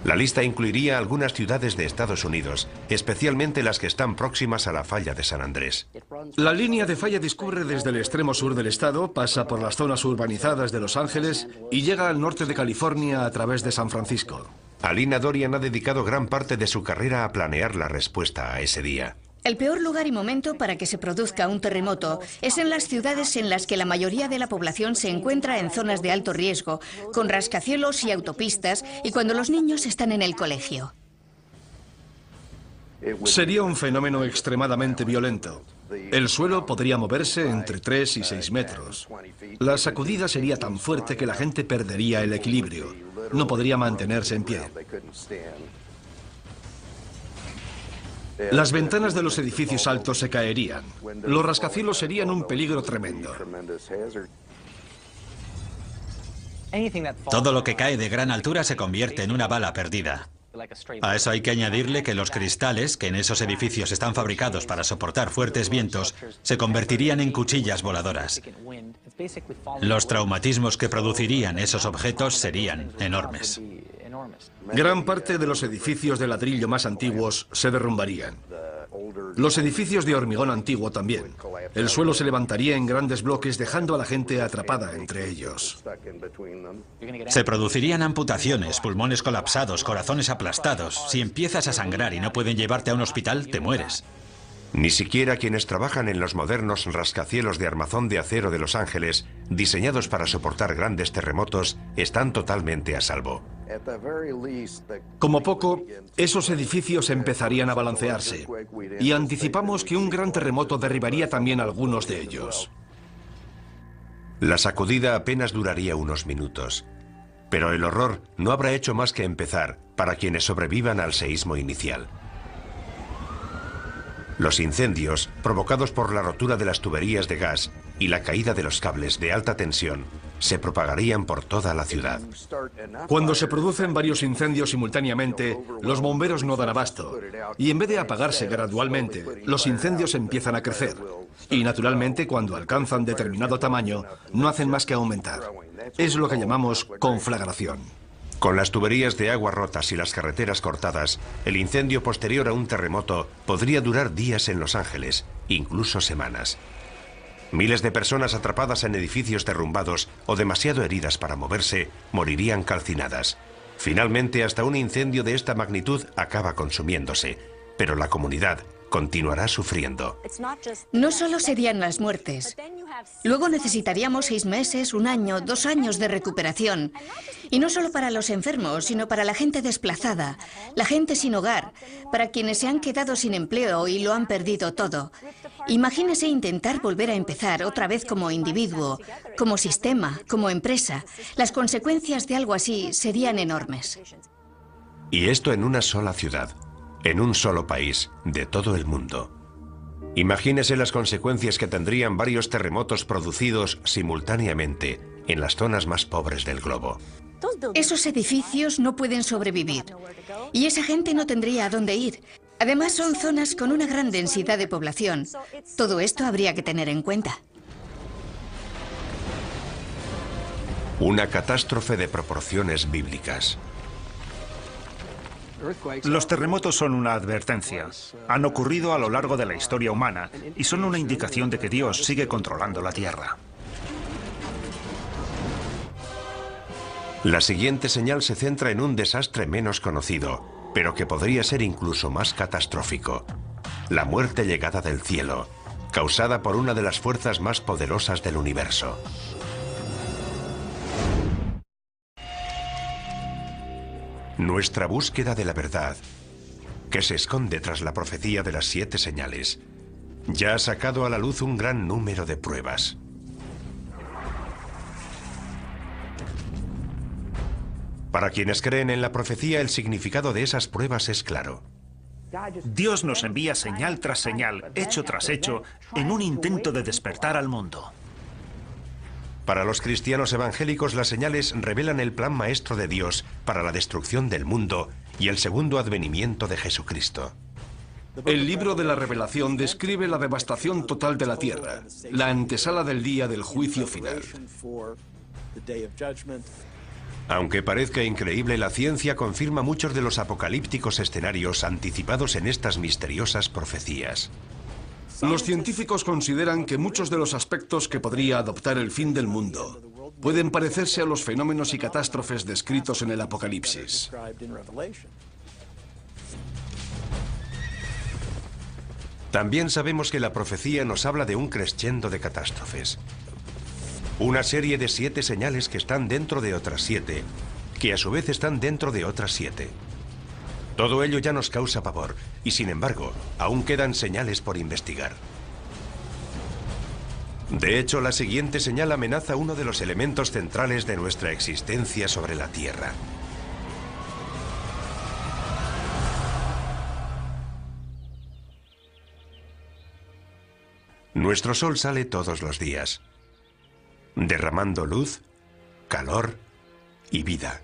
Speaker 1: La lista incluiría algunas ciudades de Estados Unidos, especialmente las que están próximas a la falla de San Andrés.
Speaker 3: La línea de falla discurre desde el extremo sur del estado, pasa por las zonas urbanizadas de Los Ángeles y llega al norte de California a través de San Francisco.
Speaker 1: Alina Dorian ha dedicado gran parte de su carrera a planear la respuesta a ese día.
Speaker 5: El peor lugar y momento para que se produzca un terremoto es en las ciudades en las que la mayoría de la población se encuentra en zonas de alto riesgo, con rascacielos y autopistas, y cuando los niños están en el colegio.
Speaker 3: Sería un fenómeno extremadamente violento. El suelo podría moverse entre 3 y 6 metros. La sacudida sería tan fuerte que la gente perdería el equilibrio. No podría mantenerse en pie. Las ventanas de los edificios altos se caerían. Los rascacielos serían un peligro tremendo.
Speaker 4: Todo lo que cae de gran altura se convierte en una bala perdida. A eso hay que añadirle que los cristales, que en esos edificios están fabricados para soportar fuertes vientos, se convertirían en cuchillas voladoras. Los traumatismos que producirían esos objetos serían enormes.
Speaker 3: Gran parte de los edificios de ladrillo más antiguos se derrumbarían. Los edificios de hormigón antiguo también. El suelo se levantaría en grandes bloques dejando a la gente atrapada entre ellos.
Speaker 4: Se producirían amputaciones, pulmones colapsados, corazones aplastados. Si empiezas a sangrar y no pueden llevarte a un hospital, te mueres.
Speaker 1: Ni siquiera quienes trabajan en los modernos rascacielos de armazón de acero de Los Ángeles, diseñados para soportar grandes terremotos, están totalmente a salvo.
Speaker 3: Como poco, esos edificios empezarían a balancearse, y anticipamos que un gran terremoto derribaría también algunos de ellos.
Speaker 1: La sacudida apenas duraría unos minutos, pero el horror no habrá hecho más que empezar para quienes sobrevivan al seísmo inicial. Los incendios, provocados por la rotura de las tuberías de gas y la caída de los cables de alta tensión, se propagarían por toda la ciudad.
Speaker 3: Cuando se producen varios incendios simultáneamente, los bomberos no dan abasto. Y en vez de apagarse gradualmente, los incendios empiezan a crecer. Y naturalmente, cuando alcanzan determinado tamaño, no hacen más que aumentar. Es lo que llamamos conflagración.
Speaker 1: Con las tuberías de agua rotas y las carreteras cortadas, el incendio posterior a un terremoto podría durar días en Los Ángeles, incluso semanas. Miles de personas atrapadas en edificios derrumbados o demasiado heridas para moverse morirían calcinadas. Finalmente, hasta un incendio de esta magnitud acaba consumiéndose, pero la comunidad continuará sufriendo.
Speaker 5: No solo serían las muertes. Luego necesitaríamos 6 meses, 1 año, 2 años de recuperación. Y no solo para los enfermos, sino para la gente desplazada, la gente sin hogar, para quienes se han quedado sin empleo y lo han perdido todo. Imagínese intentar volver a empezar otra vez como individuo, como sistema, como empresa. Las consecuencias de algo así serían enormes.
Speaker 1: Y esto en una sola ciudad, en un solo país, de todo el mundo. Imagínese las consecuencias que tendrían varios terremotos producidos simultáneamente en las zonas más pobres del globo.
Speaker 5: Esos edificios no pueden sobrevivir. Y esa gente no tendría a dónde ir. Además, son zonas con una gran densidad de población. Todo esto habría que tener en cuenta.
Speaker 1: Una catástrofe de proporciones bíblicas.
Speaker 2: Los terremotos son una advertencia. Han ocurrido a lo largo de la historia humana y son una indicación de que Dios sigue controlando la tierra.
Speaker 1: La siguiente señal se centra en un desastre menos conocido, pero que podría ser incluso más catastrófico. La muerte llegada del cielo, causada por una de las fuerzas más poderosas del universo. Nuestra búsqueda de la verdad, que se esconde tras la profecía de las 7 señales, ya ha sacado a la luz un gran número de pruebas. Para quienes creen en la profecía, el significado de esas pruebas es claro.
Speaker 2: Dios nos envía señal tras señal, hecho tras hecho, en un intento de despertar al mundo.
Speaker 1: Para los cristianos evangélicos, las señales revelan el plan maestro de Dios para la destrucción del mundo y el segundo advenimiento de Jesucristo.
Speaker 3: El libro de la Revelación describe la devastación total de la tierra, la antesala del día del juicio final.
Speaker 1: Aunque parezca increíble, la ciencia confirma muchos de los apocalípticos escenarios anticipados en estas misteriosas profecías.
Speaker 3: Los científicos consideran que muchos de los aspectos que podría adoptar el fin del mundo pueden parecerse a los fenómenos y catástrofes descritos en el Apocalipsis.
Speaker 1: También sabemos que la profecía nos habla de un crescendo de catástrofes. Una serie de 7 señales que están dentro de otras 7, que a su vez están dentro de otras 7. Todo ello ya nos causa pavor, y sin embargo, aún quedan señales por investigar. De hecho, la siguiente señal amenaza uno de los elementos centrales de nuestra existencia sobre la Tierra. Nuestro sol sale todos los días, derramando luz, calor y vida.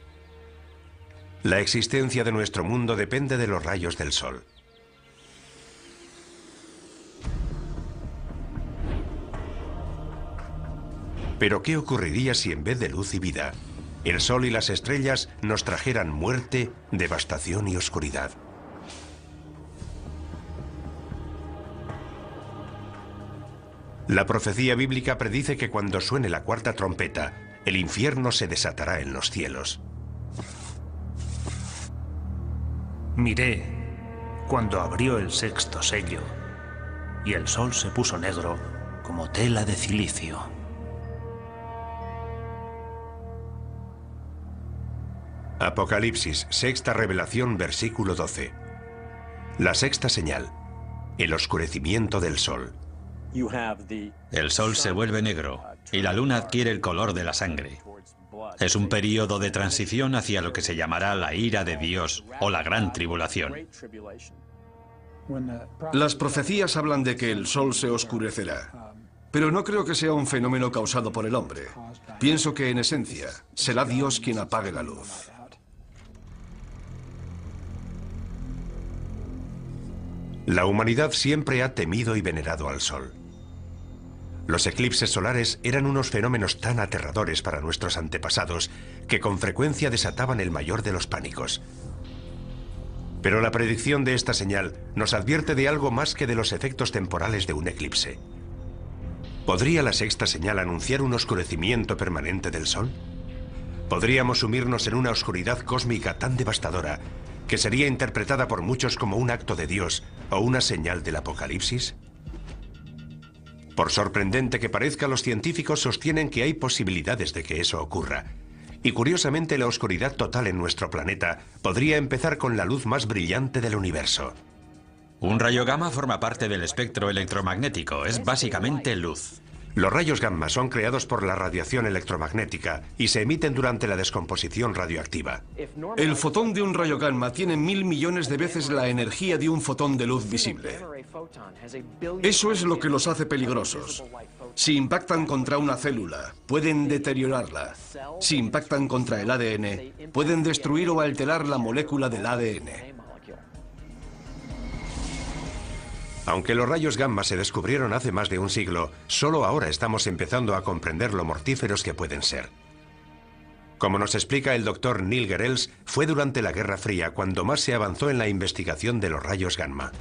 Speaker 1: La existencia de nuestro mundo depende de los rayos del sol. Pero ¿qué ocurriría si en vez de luz y vida, el sol y las estrellas nos trajeran muerte, devastación y oscuridad? La profecía bíblica predice que cuando suene la 4ª trompeta, el infierno se desatará en los cielos.
Speaker 2: Miré cuando abrió el 6º sello y el sol se puso negro como tela de cilicio.
Speaker 1: Apocalipsis, 6ª revelación, versículo 12. La 6ª señal, el oscurecimiento del sol.
Speaker 4: El sol se vuelve negro y la luna adquiere el color de la sangre. Es un período de transición hacia lo que se llamará la ira de Dios o la gran tribulación.
Speaker 3: Las profecías hablan de que el sol se oscurecerá, pero no creo que sea un fenómeno causado por el hombre. Pienso que en esencia será Dios quien apague la luz.
Speaker 1: La humanidad siempre ha temido y venerado al sol. Los eclipses solares eran unos fenómenos tan aterradores para nuestros antepasados que con frecuencia desataban el mayor de los pánicos. Pero la predicción de esta señal nos advierte de algo más que de los efectos temporales de un eclipse. ¿Podría la sexta señal anunciar un oscurecimiento permanente del Sol? ¿Podríamos sumirnos en una oscuridad cósmica tan devastadora que sería interpretada por muchos como un acto de Dios o una señal del Apocalipsis? Por sorprendente que parezca, los científicos sostienen que hay posibilidades de que eso ocurra. Y curiosamente, la oscuridad total en nuestro planeta podría empezar con la luz más brillante del universo.
Speaker 4: Un rayo gamma forma parte del espectro electromagnético, es básicamente luz.
Speaker 1: Los rayos gamma son creados por la radiación electromagnética y se emiten durante la descomposición radioactiva.
Speaker 3: El fotón de un rayo gamma tiene 1000 millones de veces la energía de un fotón de luz visible. Eso es lo que los hace peligrosos. Si impactan contra una célula, pueden deteriorarla. Si impactan contra el ADN, pueden destruir o alterar la molécula del ADN.
Speaker 1: Aunque los rayos gamma se descubrieron hace más de un siglo, solo ahora estamos empezando a comprender lo mortíferos que pueden ser. Como nos explica el doctor Neil Gehrels, fue durante la Guerra Fría cuando más se avanzó en la investigación de los rayos gamma.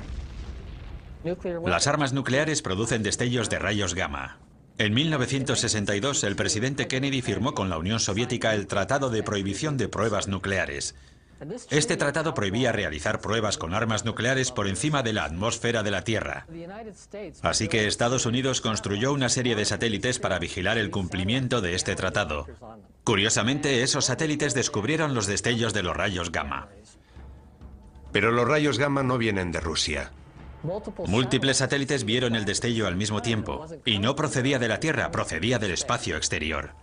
Speaker 4: Las armas nucleares producen destellos de rayos gamma. En 1962, el presidente Kennedy firmó con la Unión Soviética el Tratado de Prohibición de Pruebas Nucleares. Este tratado prohibía realizar pruebas con armas nucleares por encima de la atmósfera de la Tierra. Así que Estados Unidos construyó una serie de satélites para vigilar el cumplimiento de este tratado. Curiosamente, esos satélites descubrieron los destellos de los rayos gamma.
Speaker 1: Pero los rayos gamma no vienen de Rusia.
Speaker 4: Múltiples satélites vieron el destello al mismo tiempo, y no procedía de la Tierra, procedía del espacio exterior.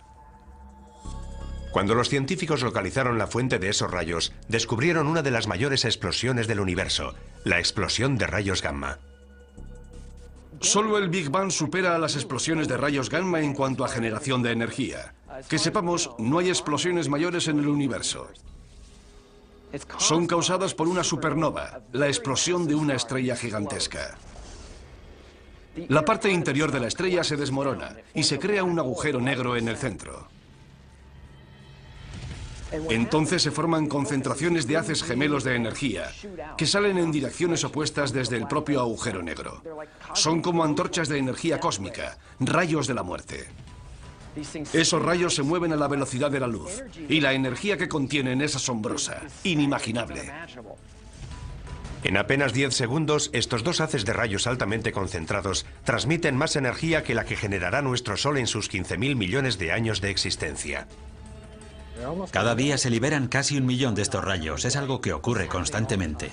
Speaker 1: Cuando los científicos localizaron la fuente de esos rayos, descubrieron una de las mayores explosiones del universo, la explosión de rayos gamma.
Speaker 3: Solo el Big Bang supera a las explosiones de rayos gamma en cuanto a generación de energía. Que sepamos, no hay explosiones mayores en el universo. Son causadas por una supernova, la explosión de una estrella gigantesca. La parte interior de la estrella se desmorona y se crea un agujero negro en el centro. Entonces se forman concentraciones de haces gemelos de energía que salen en direcciones opuestas desde el propio agujero negro. Son como antorchas de energía cósmica, rayos de la muerte. Esos rayos se mueven a la velocidad de la luz y la energía que contienen es asombrosa, inimaginable.
Speaker 1: En apenas 10 segundos, estos dos haces de rayos altamente concentrados transmiten más energía que la que generará nuestro Sol en sus 15.000 millones de años de existencia.
Speaker 4: Cada día se liberan casi 1 millón de estos rayos. Es algo que ocurre constantemente.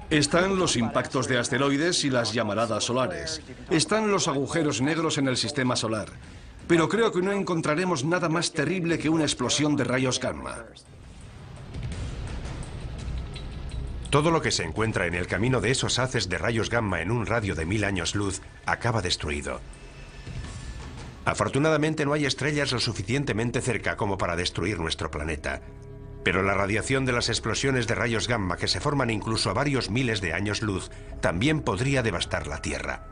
Speaker 3: Están los impactos de asteroides y las llamaradas solares. Están los agujeros negros en el sistema solar. Pero creo que no encontraremos nada más terrible que una explosión de rayos gamma.
Speaker 1: Todo lo que se encuentra en el camino de esos haces de rayos gamma en un radio de 1000 años luz acaba destruido. Afortunadamente no hay estrellas lo suficientemente cerca como para destruir nuestro planeta. Pero la radiación de las explosiones de rayos gamma que se forman incluso a varios miles de años luz también podría devastar la Tierra.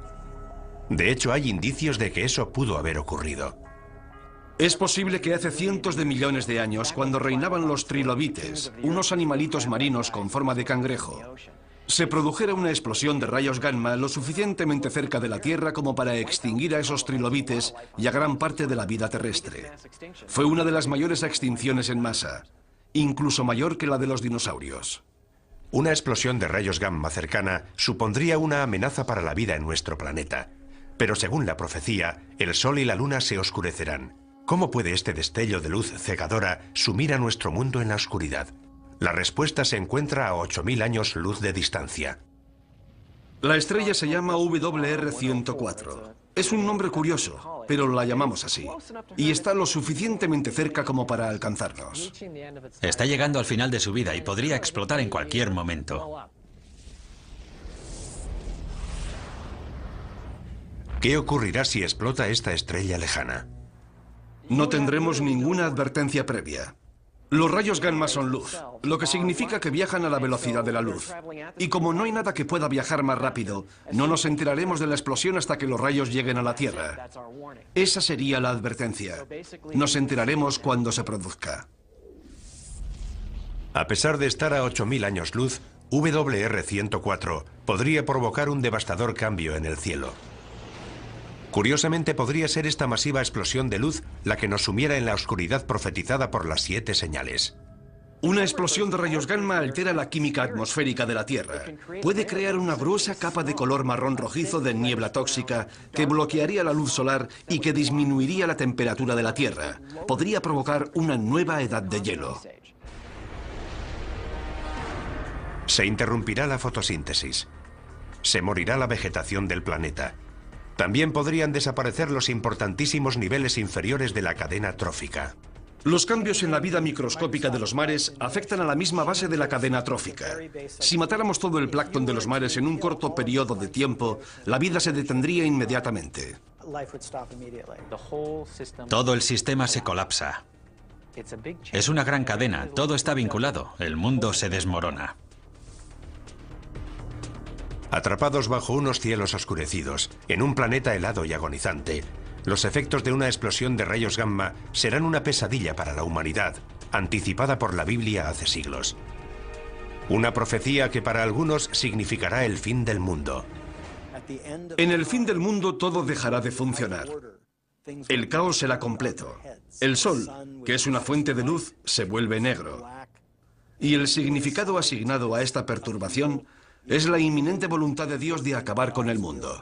Speaker 1: De hecho, hay indicios de que eso pudo haber ocurrido.
Speaker 3: Es posible que hace cientos de millones de años, cuando reinaban los trilobites, unos animalitos marinos con forma de cangrejo, se produjera una explosión de rayos gamma lo suficientemente cerca de la Tierra como para extinguir a esos trilobites y a gran parte de la vida terrestre. Fue una de las mayores extinciones en masa, incluso mayor que la de los dinosaurios.
Speaker 1: Una explosión de rayos gamma cercana supondría una amenaza para la vida en nuestro planeta. Pero según la profecía, el Sol y la Luna se oscurecerán. ¿Cómo puede este destello de luz cegadora sumir a nuestro mundo en la oscuridad? La respuesta se encuentra a 8000 años luz de distancia.
Speaker 3: La estrella se llama WR104. Es un nombre curioso, pero la llamamos así. Y está lo suficientemente cerca como para alcanzarnos.
Speaker 4: Está llegando al final de su vida y podría explotar en cualquier momento.
Speaker 1: ¿Qué ocurrirá si explota esta estrella lejana?
Speaker 3: No tendremos ninguna advertencia previa. Los rayos gamma son luz, lo que significa que viajan a la velocidad de la luz. Y como no hay nada que pueda viajar más rápido, no nos enteraremos de la explosión hasta que los rayos lleguen a la Tierra. Esa sería la advertencia. Nos enteraremos cuando se produzca.
Speaker 1: A pesar de estar a 8000 años luz, WR104 podría provocar un devastador cambio en el cielo. Curiosamente, podría ser esta masiva explosión de luz la que nos sumiera en la oscuridad profetizada por las 7 señales.
Speaker 3: Una explosión de rayos gamma altera la química atmosférica de la Tierra. Puede crear una gruesa capa de color marrón rojizo de niebla tóxica que bloquearía la luz solar y que disminuiría la temperatura de la Tierra. Podría provocar una nueva edad de hielo.
Speaker 1: Se interrumpirá la fotosíntesis. Se morirá la vegetación del planeta. También podrían desaparecer los importantísimos niveles inferiores de la cadena trófica.
Speaker 3: Los cambios en la vida microscópica de los mares afectan a la misma base de la cadena trófica. Si matáramos todo el plancton de los mares en un corto periodo de tiempo, la vida se detendría inmediatamente.
Speaker 4: Todo el sistema se colapsa. Es una gran cadena, todo está vinculado, el mundo se desmorona.
Speaker 1: Atrapados bajo unos cielos oscurecidos, en un planeta helado y agonizante, los efectos de una explosión de rayos gamma serán una pesadilla para la humanidad, anticipada por la Biblia hace siglos. Una profecía que para algunos significará el fin del mundo.
Speaker 3: En el fin del mundo todo dejará de funcionar. El caos será completo. El sol, que es una fuente de luz, se vuelve negro. Y el significado asignado a esta perturbación es la inminente voluntad de Dios de acabar con el mundo.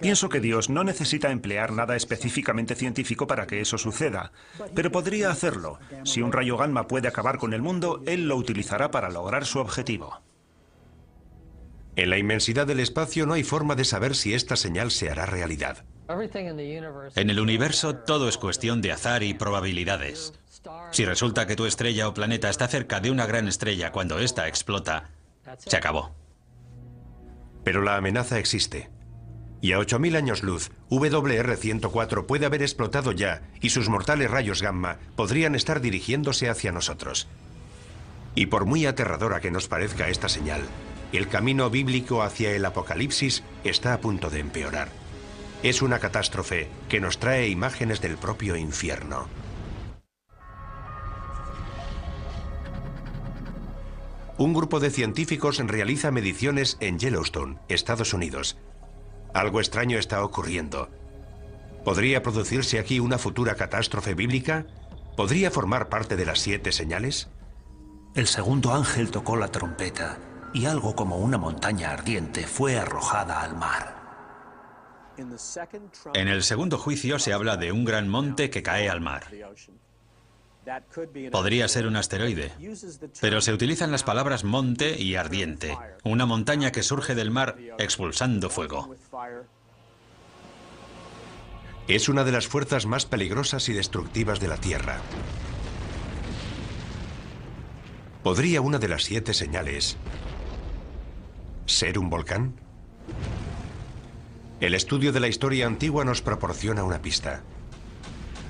Speaker 2: Pienso que Dios no necesita emplear nada específicamente científico para que eso suceda, pero podría hacerlo. Si un rayo gamma puede acabar con el mundo, Él lo utilizará para lograr su objetivo.
Speaker 1: En la inmensidad del espacio no hay forma de saber si esta señal se hará realidad.
Speaker 4: En el universo todo es cuestión de azar y probabilidades. Si resulta que tu estrella o planeta está cerca de una gran estrella cuando ésta explota, se acabó.
Speaker 1: Pero la amenaza existe. Y a 8000 años luz, WR104 puede haber explotado ya y sus mortales rayos gamma podrían estar dirigiéndose hacia nosotros. Y por muy aterradora que nos parezca esta señal, el camino bíblico hacia el apocalipsis está a punto de empeorar. Es una catástrofe que nos trae imágenes del propio infierno. Un grupo de científicos realiza mediciones en Yellowstone, Estados Unidos. Algo extraño está ocurriendo. ¿Podría producirse aquí una futura catástrofe bíblica? ¿Podría formar parte de las 7 señales?
Speaker 2: El segundo ángel tocó la trompeta y algo como una montaña ardiente fue arrojada al mar.
Speaker 4: En el segundo juicio se habla de un gran monte que cae al mar. Podría ser un asteroide, pero se utilizan las palabras monte y ardiente, una montaña que surge del mar expulsando fuego.
Speaker 1: Es una de las fuerzas más peligrosas y destructivas de la Tierra. ¿Podría una de las 7 señales ser un volcán? El estudio de la historia antigua nos proporciona una pista.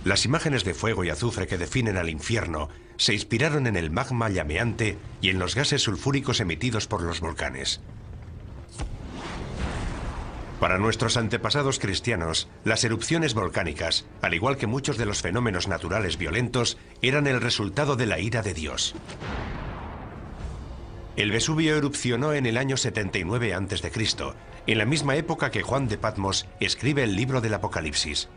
Speaker 1: Las imágenes de fuego y azufre que definen al infierno se inspiraron en el magma llameante y en los gases sulfúricos emitidos por los volcanes. Para nuestros antepasados cristianos, las erupciones volcánicas, al igual que muchos de los fenómenos naturales violentos, eran el resultado de la ira de Dios. El Vesubio erupcionó en el año 79 a.C., en la misma época que Juan de Patmos escribe el libro del Apocalipsis.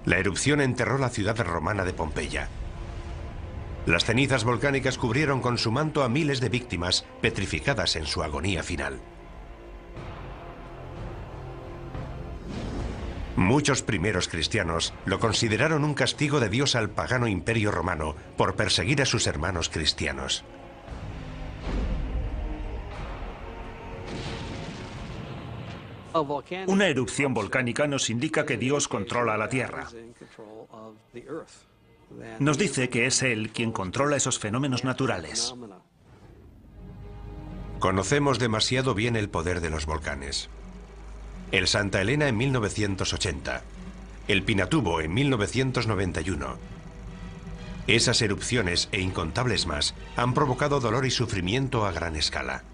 Speaker 1: La erupción enterró la ciudad romana de Pompeya. Las cenizas volcánicas cubrieron con su manto a miles de víctimas petrificadas en su agonía final. Muchos primeros cristianos lo consideraron un castigo de Dios al pagano imperio romano por perseguir a sus hermanos cristianos.
Speaker 2: Una erupción volcánica nos indica que Dios controla la Tierra. Nos dice que es Él quien controla esos fenómenos naturales.
Speaker 1: Conocemos demasiado bien el poder de los volcanes. El Santa Elena en 1980, el Pinatubo en 1991. Esas erupciones e incontables más han provocado dolor y sufrimiento a gran escala.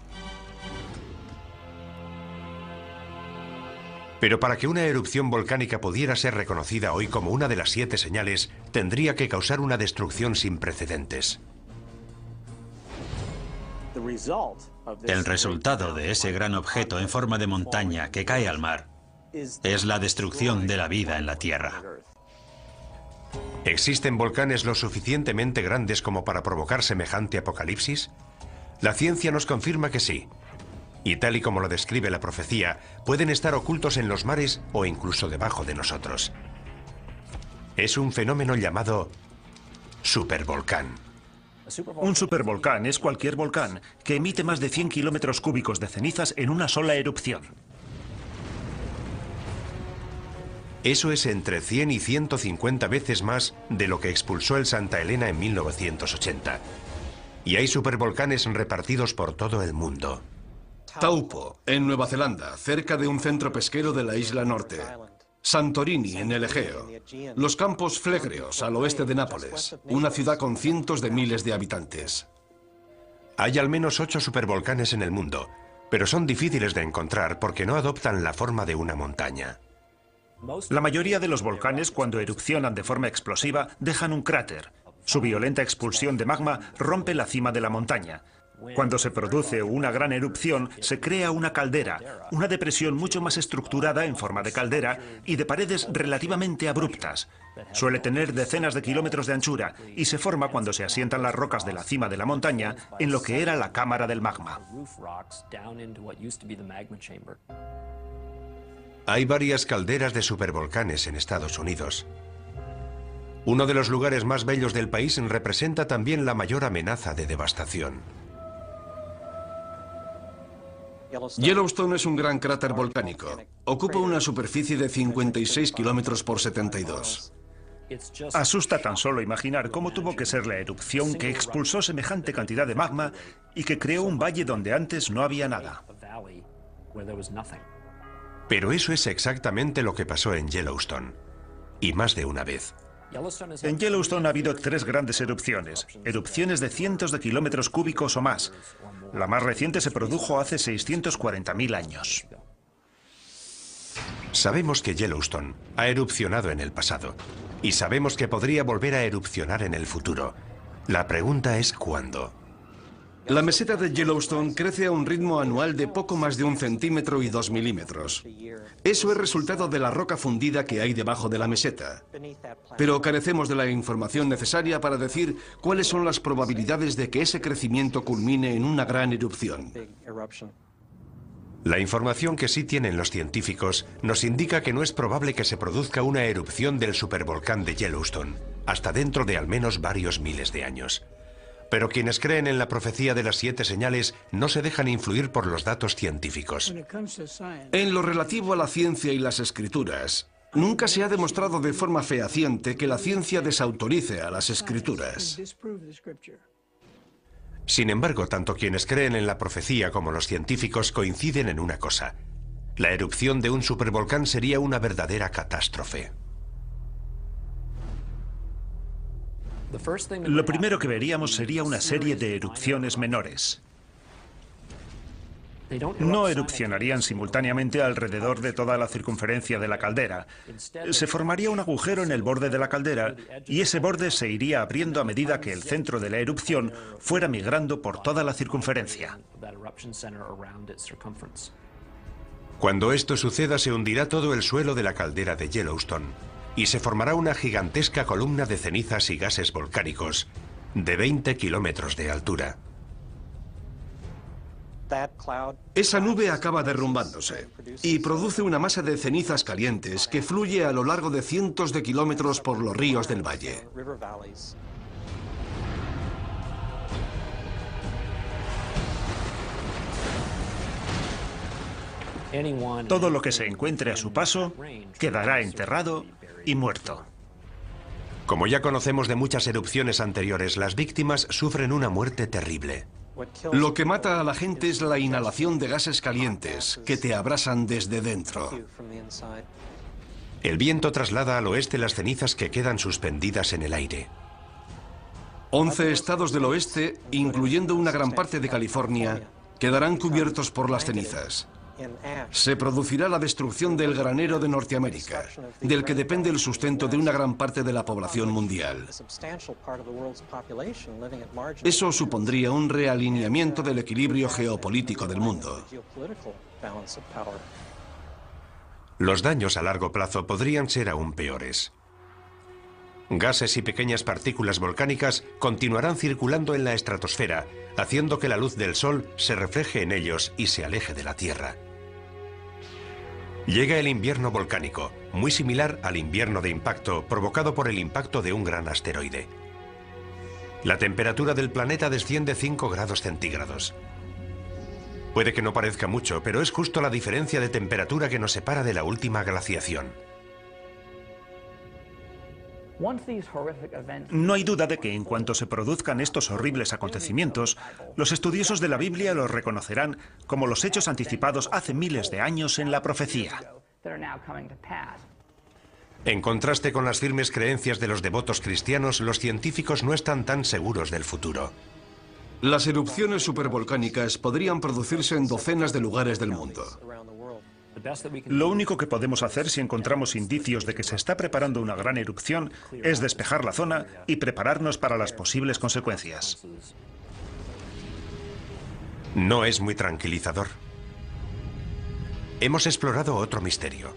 Speaker 1: Pero para que una erupción volcánica pudiera ser reconocida hoy como una de las 7 señales, tendría que causar una destrucción sin precedentes.
Speaker 4: El resultado de ese gran objeto en forma de montaña que cae al mar es la destrucción de la vida en la Tierra.
Speaker 1: ¿Existen volcanes lo suficientemente grandes como para provocar semejante apocalipsis? La ciencia nos confirma que sí. Y tal y como lo describe la profecía, pueden estar ocultos en los mares o incluso debajo de nosotros. Es un fenómeno llamado supervolcán.
Speaker 2: Un supervolcán es cualquier volcán que emite más de 100 kilómetros cúbicos de cenizas en una sola erupción.
Speaker 1: Eso es entre 100 y 150 veces más de lo que expulsó el Santa Elena en 1980. Y hay supervolcanes repartidos por todo el mundo.
Speaker 3: Taupo, en Nueva Zelanda, cerca de un centro pesquero de la isla norte. Santorini, en el Egeo. Los Campos Flegreos, al oeste de Nápoles, una ciudad con cientos de miles de habitantes.
Speaker 1: Hay al menos 8 supervolcanes en el mundo, pero son difíciles de encontrar porque no adoptan la forma de una montaña.
Speaker 2: La mayoría de los volcanes, cuando erupcionan de forma explosiva, dejan un cráter. Su violenta expulsión de magma rompe la cima de la montaña. Cuando se produce una gran erupción, se crea una caldera, una depresión mucho más estructurada en forma de caldera y de paredes relativamente abruptas. Suele tener decenas de kilómetros de anchura y se forma cuando se asientan las rocas de la cima de la montaña en lo que era la cámara del magma.
Speaker 1: Hay varias calderas de supervolcanes en Estados Unidos. Uno de los lugares más bellos del país representa también la mayor amenaza de devastación.
Speaker 3: Yellowstone es un gran cráter volcánico. Ocupa una superficie de 56 kilómetros por 72.
Speaker 2: Asusta tan solo imaginar cómo tuvo que ser la erupción que expulsó semejante cantidad de magma y que creó un valle donde antes no había nada.
Speaker 1: Pero eso es exactamente lo que pasó en Yellowstone. Y más de una vez.
Speaker 2: En Yellowstone ha habido 3 grandes erupciones de cientos de kilómetros cúbicos o más. La más reciente se produjo hace 640.000 años.
Speaker 1: Sabemos que Yellowstone ha erupcionado en el pasado y sabemos que podría volver a erupcionar en el futuro. La pregunta es ¿cuándo?
Speaker 3: La meseta de Yellowstone crece a un ritmo anual de poco más de 1 centímetro y 2 milímetros. Eso es resultado de la roca fundida que hay debajo de la meseta. Pero carecemos de la información necesaria para decir cuáles son las probabilidades de que ese crecimiento culmine en una gran erupción.
Speaker 1: La información que sí tienen los científicos nos indica que no es probable que se produzca una erupción del supervolcán de Yellowstone hasta dentro de al menos varios miles de años. Pero quienes creen en la profecía de las 7 señales no se dejan influir por los datos científicos.
Speaker 3: En lo relativo a la ciencia y las escrituras, nunca se ha demostrado de forma fehaciente que la ciencia desautorice a las escrituras.
Speaker 1: Sin embargo, tanto quienes creen en la profecía como los científicos coinciden en una cosa. La erupción de un supervolcán sería una verdadera catástrofe.
Speaker 2: Lo primero que veríamos sería una serie de erupciones menores. No erupcionarían simultáneamente alrededor de toda la circunferencia de la caldera. Se formaría un agujero en el borde de la caldera y ese borde se iría abriendo a medida que el centro de la erupción fuera migrando por toda la circunferencia.
Speaker 1: Cuando esto suceda, se hundirá todo el suelo de la caldera de Yellowstone y se formará una gigantesca columna de cenizas y gases volcánicos de 20 kilómetros de altura.
Speaker 3: Esa nube acaba derrumbándose y produce una masa de cenizas calientes que fluye a lo largo de cientos de kilómetros por los ríos del valle.
Speaker 2: Todo lo que se encuentre a su paso quedará enterrado y muerto.
Speaker 1: Como ya conocemos de muchas erupciones anteriores, las víctimas sufren una muerte terrible.
Speaker 3: Lo que mata a la gente es la inhalación de gases calientes que te abrasan desde dentro.
Speaker 1: El viento traslada al oeste las cenizas que quedan suspendidas en el aire.
Speaker 3: 11 estados del oeste, incluyendo una gran parte de California, quedarán cubiertos por las cenizas. Se producirá la destrucción del granero de Norteamérica, del que depende el sustento de una gran parte de la población mundial. Eso supondría un realineamiento del equilibrio geopolítico del mundo.
Speaker 1: Los daños a largo plazo podrían ser aún peores. Gases y pequeñas partículas volcánicas continuarán circulando en la estratosfera, haciendo que la luz del Sol se refleje en ellos y se aleje de la Tierra. Llega el invierno volcánico, muy similar al invierno de impacto provocado por el impacto de un gran asteroide. La temperatura del planeta desciende 5 grados centígrados. Puede que no parezca mucho, pero es justo la diferencia de temperatura que nos separa de la última glaciación.
Speaker 2: No hay duda de que en cuanto se produzcan estos horribles acontecimientos, los estudiosos de la Biblia los reconocerán como los hechos anticipados hace miles de años en la profecía.
Speaker 1: En contraste con las firmes creencias de los devotos cristianos, los científicos no están tan seguros del futuro.
Speaker 3: Las erupciones supervolcánicas podrían producirse en docenas de lugares del mundo.
Speaker 2: Lo único que podemos hacer si encontramos indicios de que se está preparando una gran erupción es despejar la zona y prepararnos para las posibles consecuencias.
Speaker 1: No es muy tranquilizador. Hemos explorado otro misterio,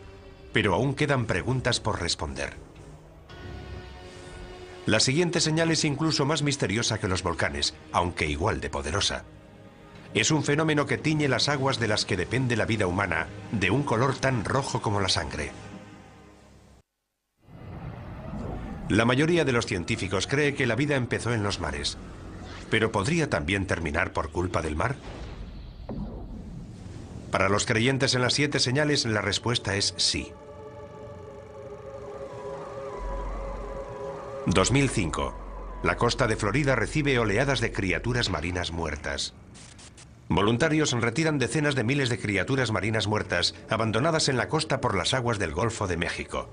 Speaker 1: pero aún quedan preguntas por responder. La siguiente señal es incluso más misteriosa que los volcanes, aunque igual de poderosa. Es un fenómeno que tiñe las aguas de las que depende la vida humana, de un color tan rojo como la sangre. La mayoría de los científicos cree que la vida empezó en los mares, pero ¿podría también terminar por culpa del mar? Para los creyentes en las 7 señales, la respuesta es sí. 2005. La costa de Florida recibe oleadas de criaturas marinas muertas. Voluntarios retiran decenas de miles de criaturas marinas muertas abandonadas en la costa por las aguas del Golfo de México.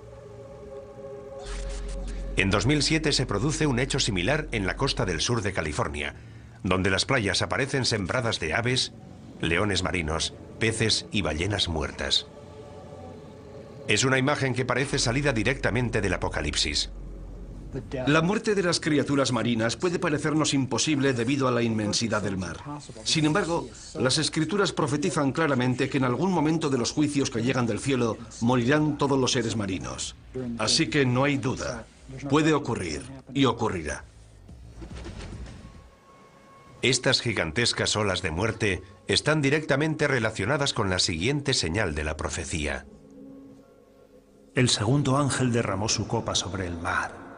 Speaker 1: En 2007 se produce un hecho similar en la costa del sur de California, donde las playas aparecen sembradas de aves, leones marinos, peces y ballenas muertas. Es una imagen que parece salida directamente del Apocalipsis.
Speaker 3: La muerte de las criaturas marinas puede parecernos imposible debido a la inmensidad del mar. Sin embargo, las escrituras profetizan claramente que en algún momento de los juicios que llegan del cielo morirán todos los seres marinos. Así que no hay duda. Puede ocurrir y ocurrirá.
Speaker 1: Estas gigantescas olas de muerte están directamente relacionadas con la siguiente señal de la profecía.
Speaker 2: El segundo ángel derramó su copa sobre el mar.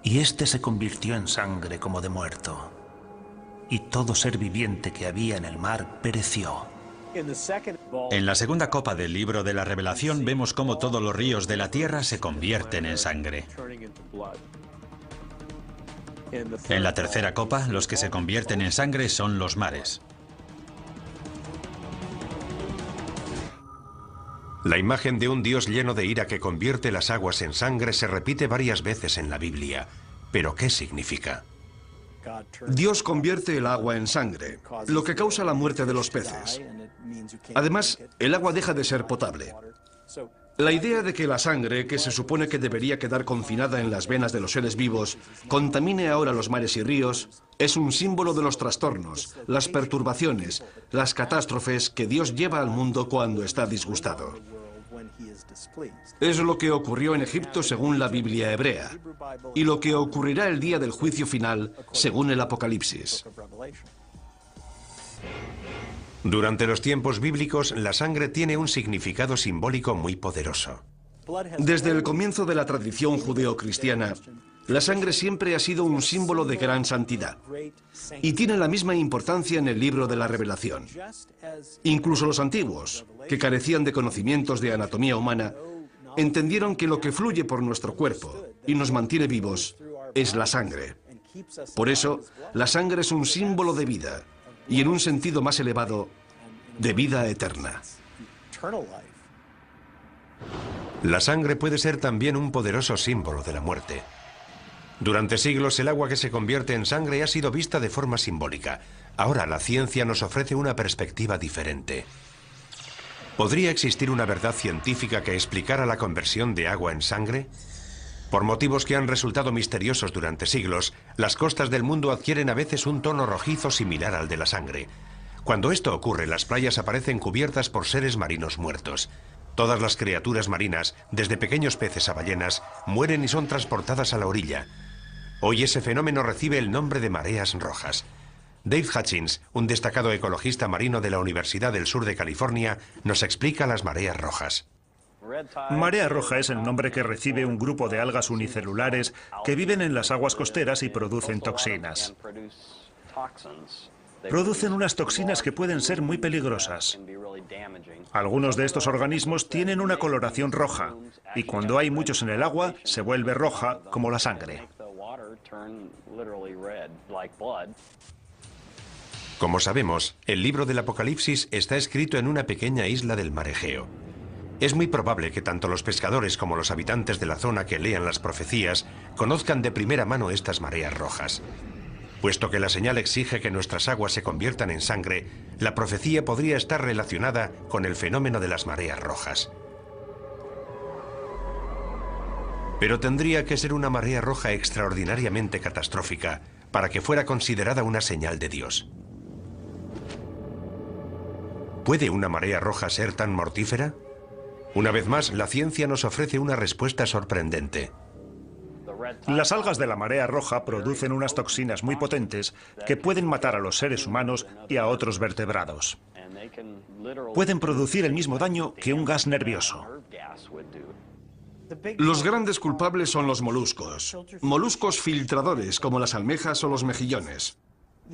Speaker 2: Y éste se convirtió en sangre como de muerto, y todo ser viviente que había en el mar pereció.
Speaker 4: En la segunda copa del libro de la Revelación vemos cómo todos los ríos de la tierra se convierten en sangre. En la tercera copa, los que se convierten en sangre son los mares.
Speaker 1: La imagen de un Dios lleno de ira que convierte las aguas en sangre se repite varias veces en la Biblia. ¿Pero qué significa?
Speaker 3: Dios convierte el agua en sangre, lo que causa la muerte de los peces. Además, el agua deja de ser potable. La idea de que la sangre, que se supone que debería quedar confinada en las venas de los seres vivos, contamine ahora los mares y ríos, es un símbolo de los trastornos, las perturbaciones, las catástrofes que Dios lleva al mundo cuando está disgustado. Es lo que ocurrió en Egipto según la Biblia hebrea, y lo que ocurrirá el día del juicio final según el Apocalipsis.
Speaker 1: Durante los tiempos bíblicos, la sangre tiene un significado simbólico muy poderoso.
Speaker 3: Desde el comienzo de la tradición judeocristiana, la sangre siempre ha sido un símbolo de gran santidad y tiene la misma importancia en el libro de la Revelación. Incluso los antiguos, que carecían de conocimientos de anatomía humana, entendieron que lo que fluye por nuestro cuerpo y nos mantiene vivos es la sangre. Por eso, la sangre es un símbolo de vida y, en un sentido más elevado, de vida eterna.
Speaker 1: La sangre puede ser también un poderoso símbolo de la muerte. Durante siglos el agua que se convierte en sangre ha sido vista de forma simbólica. Ahora la ciencia nos ofrece una perspectiva diferente. ¿Podría existir una verdad científica que explicara la conversión de agua en sangre? Por motivos que han resultado misteriosos durante siglos, las costas del mundo adquieren a veces un tono rojizo similar al de la sangre. Cuando esto ocurre, las playas aparecen cubiertas por seres marinos muertos. Todas las criaturas marinas, desde pequeños peces a ballenas, mueren y son transportadas a la orilla. Hoy ese fenómeno recibe el nombre de mareas rojas. Dave Hutchins, un destacado ecologista marino de la Universidad del Sur de California, nos explica las mareas rojas.
Speaker 2: Marea roja es el nombre que recibe un grupo de algas unicelulares que viven en las aguas costeras y producen toxinas. Producen unas toxinas que pueden ser muy peligrosas. Algunos de estos organismos tienen una coloración roja y cuando hay muchos en el agua se vuelve roja como la sangre.
Speaker 1: Como sabemos, el libro del Apocalipsis está escrito en una pequeña isla del mar Egeo. Es muy probable que tanto los pescadores como los habitantes de la zona que lean las profecías conozcan de primera mano estas mareas rojas. Puesto que la señal exige que nuestras aguas se conviertan en sangre, la profecía podría estar relacionada con el fenómeno de las mareas rojas. Pero tendría que ser una marea roja extraordinariamente catastrófica para que fuera considerada una señal de Dios. ¿Puede una marea roja ser tan mortífera? Una vez más, la ciencia nos ofrece una respuesta sorprendente.
Speaker 2: Las algas de la marea roja producen unas toxinas muy potentes que pueden matar a los seres humanos y a otros vertebrados. Pueden producir el mismo daño que un gas nervioso.
Speaker 3: Los grandes culpables son los moluscos. Moluscos filtradores como las almejas o los mejillones.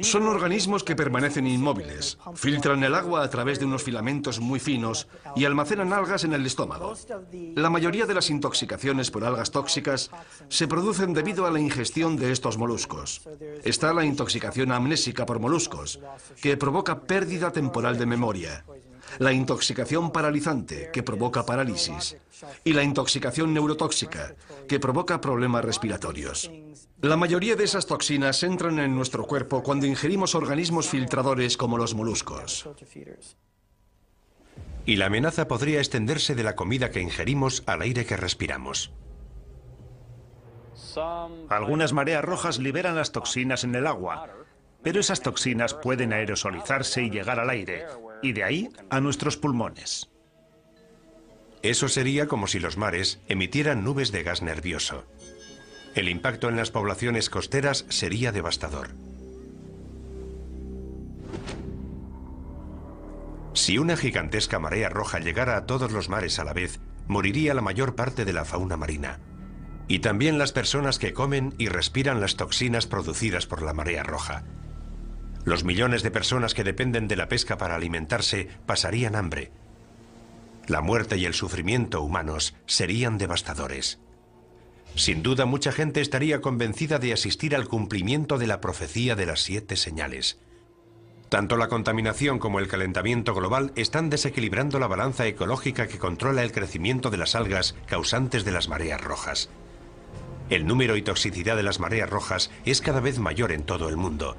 Speaker 3: Son organismos que permanecen inmóviles, filtran el agua a través de unos filamentos muy finos y almacenan algas en el estómago. La mayoría de las intoxicaciones por algas tóxicas se producen debido a la ingestión de estos moluscos. Está la intoxicación amnésica por moluscos, que provoca pérdida temporal de memoria. La intoxicación paralizante, que provoca parálisis. Y la intoxicación neurotóxica, que provoca problemas respiratorios. La mayoría de esas toxinas entran en nuestro cuerpo cuando ingerimos organismos filtradores como los moluscos.
Speaker 1: Y la amenaza podría extenderse de la comida que ingerimos al aire que respiramos.
Speaker 2: Algunas mareas rojas liberan las toxinas en el agua, pero esas toxinas pueden aerosolizarse y llegar al aire, y de ahí a nuestros pulmones.
Speaker 1: Eso sería como si los mares emitieran nubes de gas nervioso. El impacto en las poblaciones costeras sería devastador. Si una gigantesca marea roja llegara a todos los mares a la vez, moriría la mayor parte de la fauna marina. Y también las personas que comen y respiran las toxinas producidas por la marea roja. Los millones de personas que dependen de la pesca para alimentarse pasarían hambre. La muerte y el sufrimiento humanos serían devastadores. Sin duda, mucha gente estaría convencida de asistir al cumplimiento de la profecía de las 7 señales. Tanto la contaminación como el calentamiento global están desequilibrando la balanza ecológica que controla el crecimiento de las algas causantes de las mareas rojas. El número y toxicidad de las mareas rojas es cada vez mayor en todo el mundo.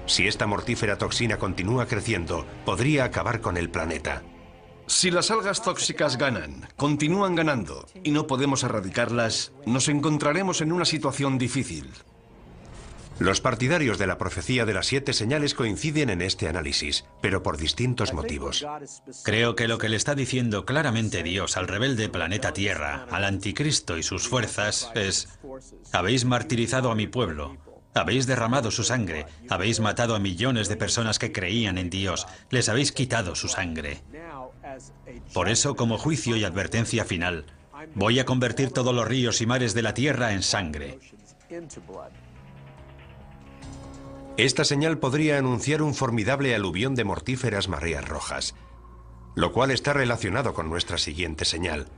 Speaker 1: Si esta mortífera toxina continúa creciendo, podría acabar con el planeta.
Speaker 3: Si las algas tóxicas ganan, continúan ganando, y no podemos erradicarlas, nos encontraremos en una situación difícil.
Speaker 1: Los partidarios de la profecía de las 7 señales coinciden en este análisis, pero por distintos motivos.
Speaker 4: Creo que lo que le está diciendo claramente Dios al rebelde planeta Tierra, al anticristo y sus fuerzas, es: habéis martirizado a mi pueblo. Habéis derramado su sangre, habéis matado a millones de personas que creían en Dios, les habéis quitado su sangre. Por eso, como juicio y advertencia final, voy a convertir todos los ríos y mares de la tierra en sangre.
Speaker 1: Esta señal podría anunciar un formidable aluvión de mortíferas mareas rojas, lo cual está relacionado con nuestra siguiente señal,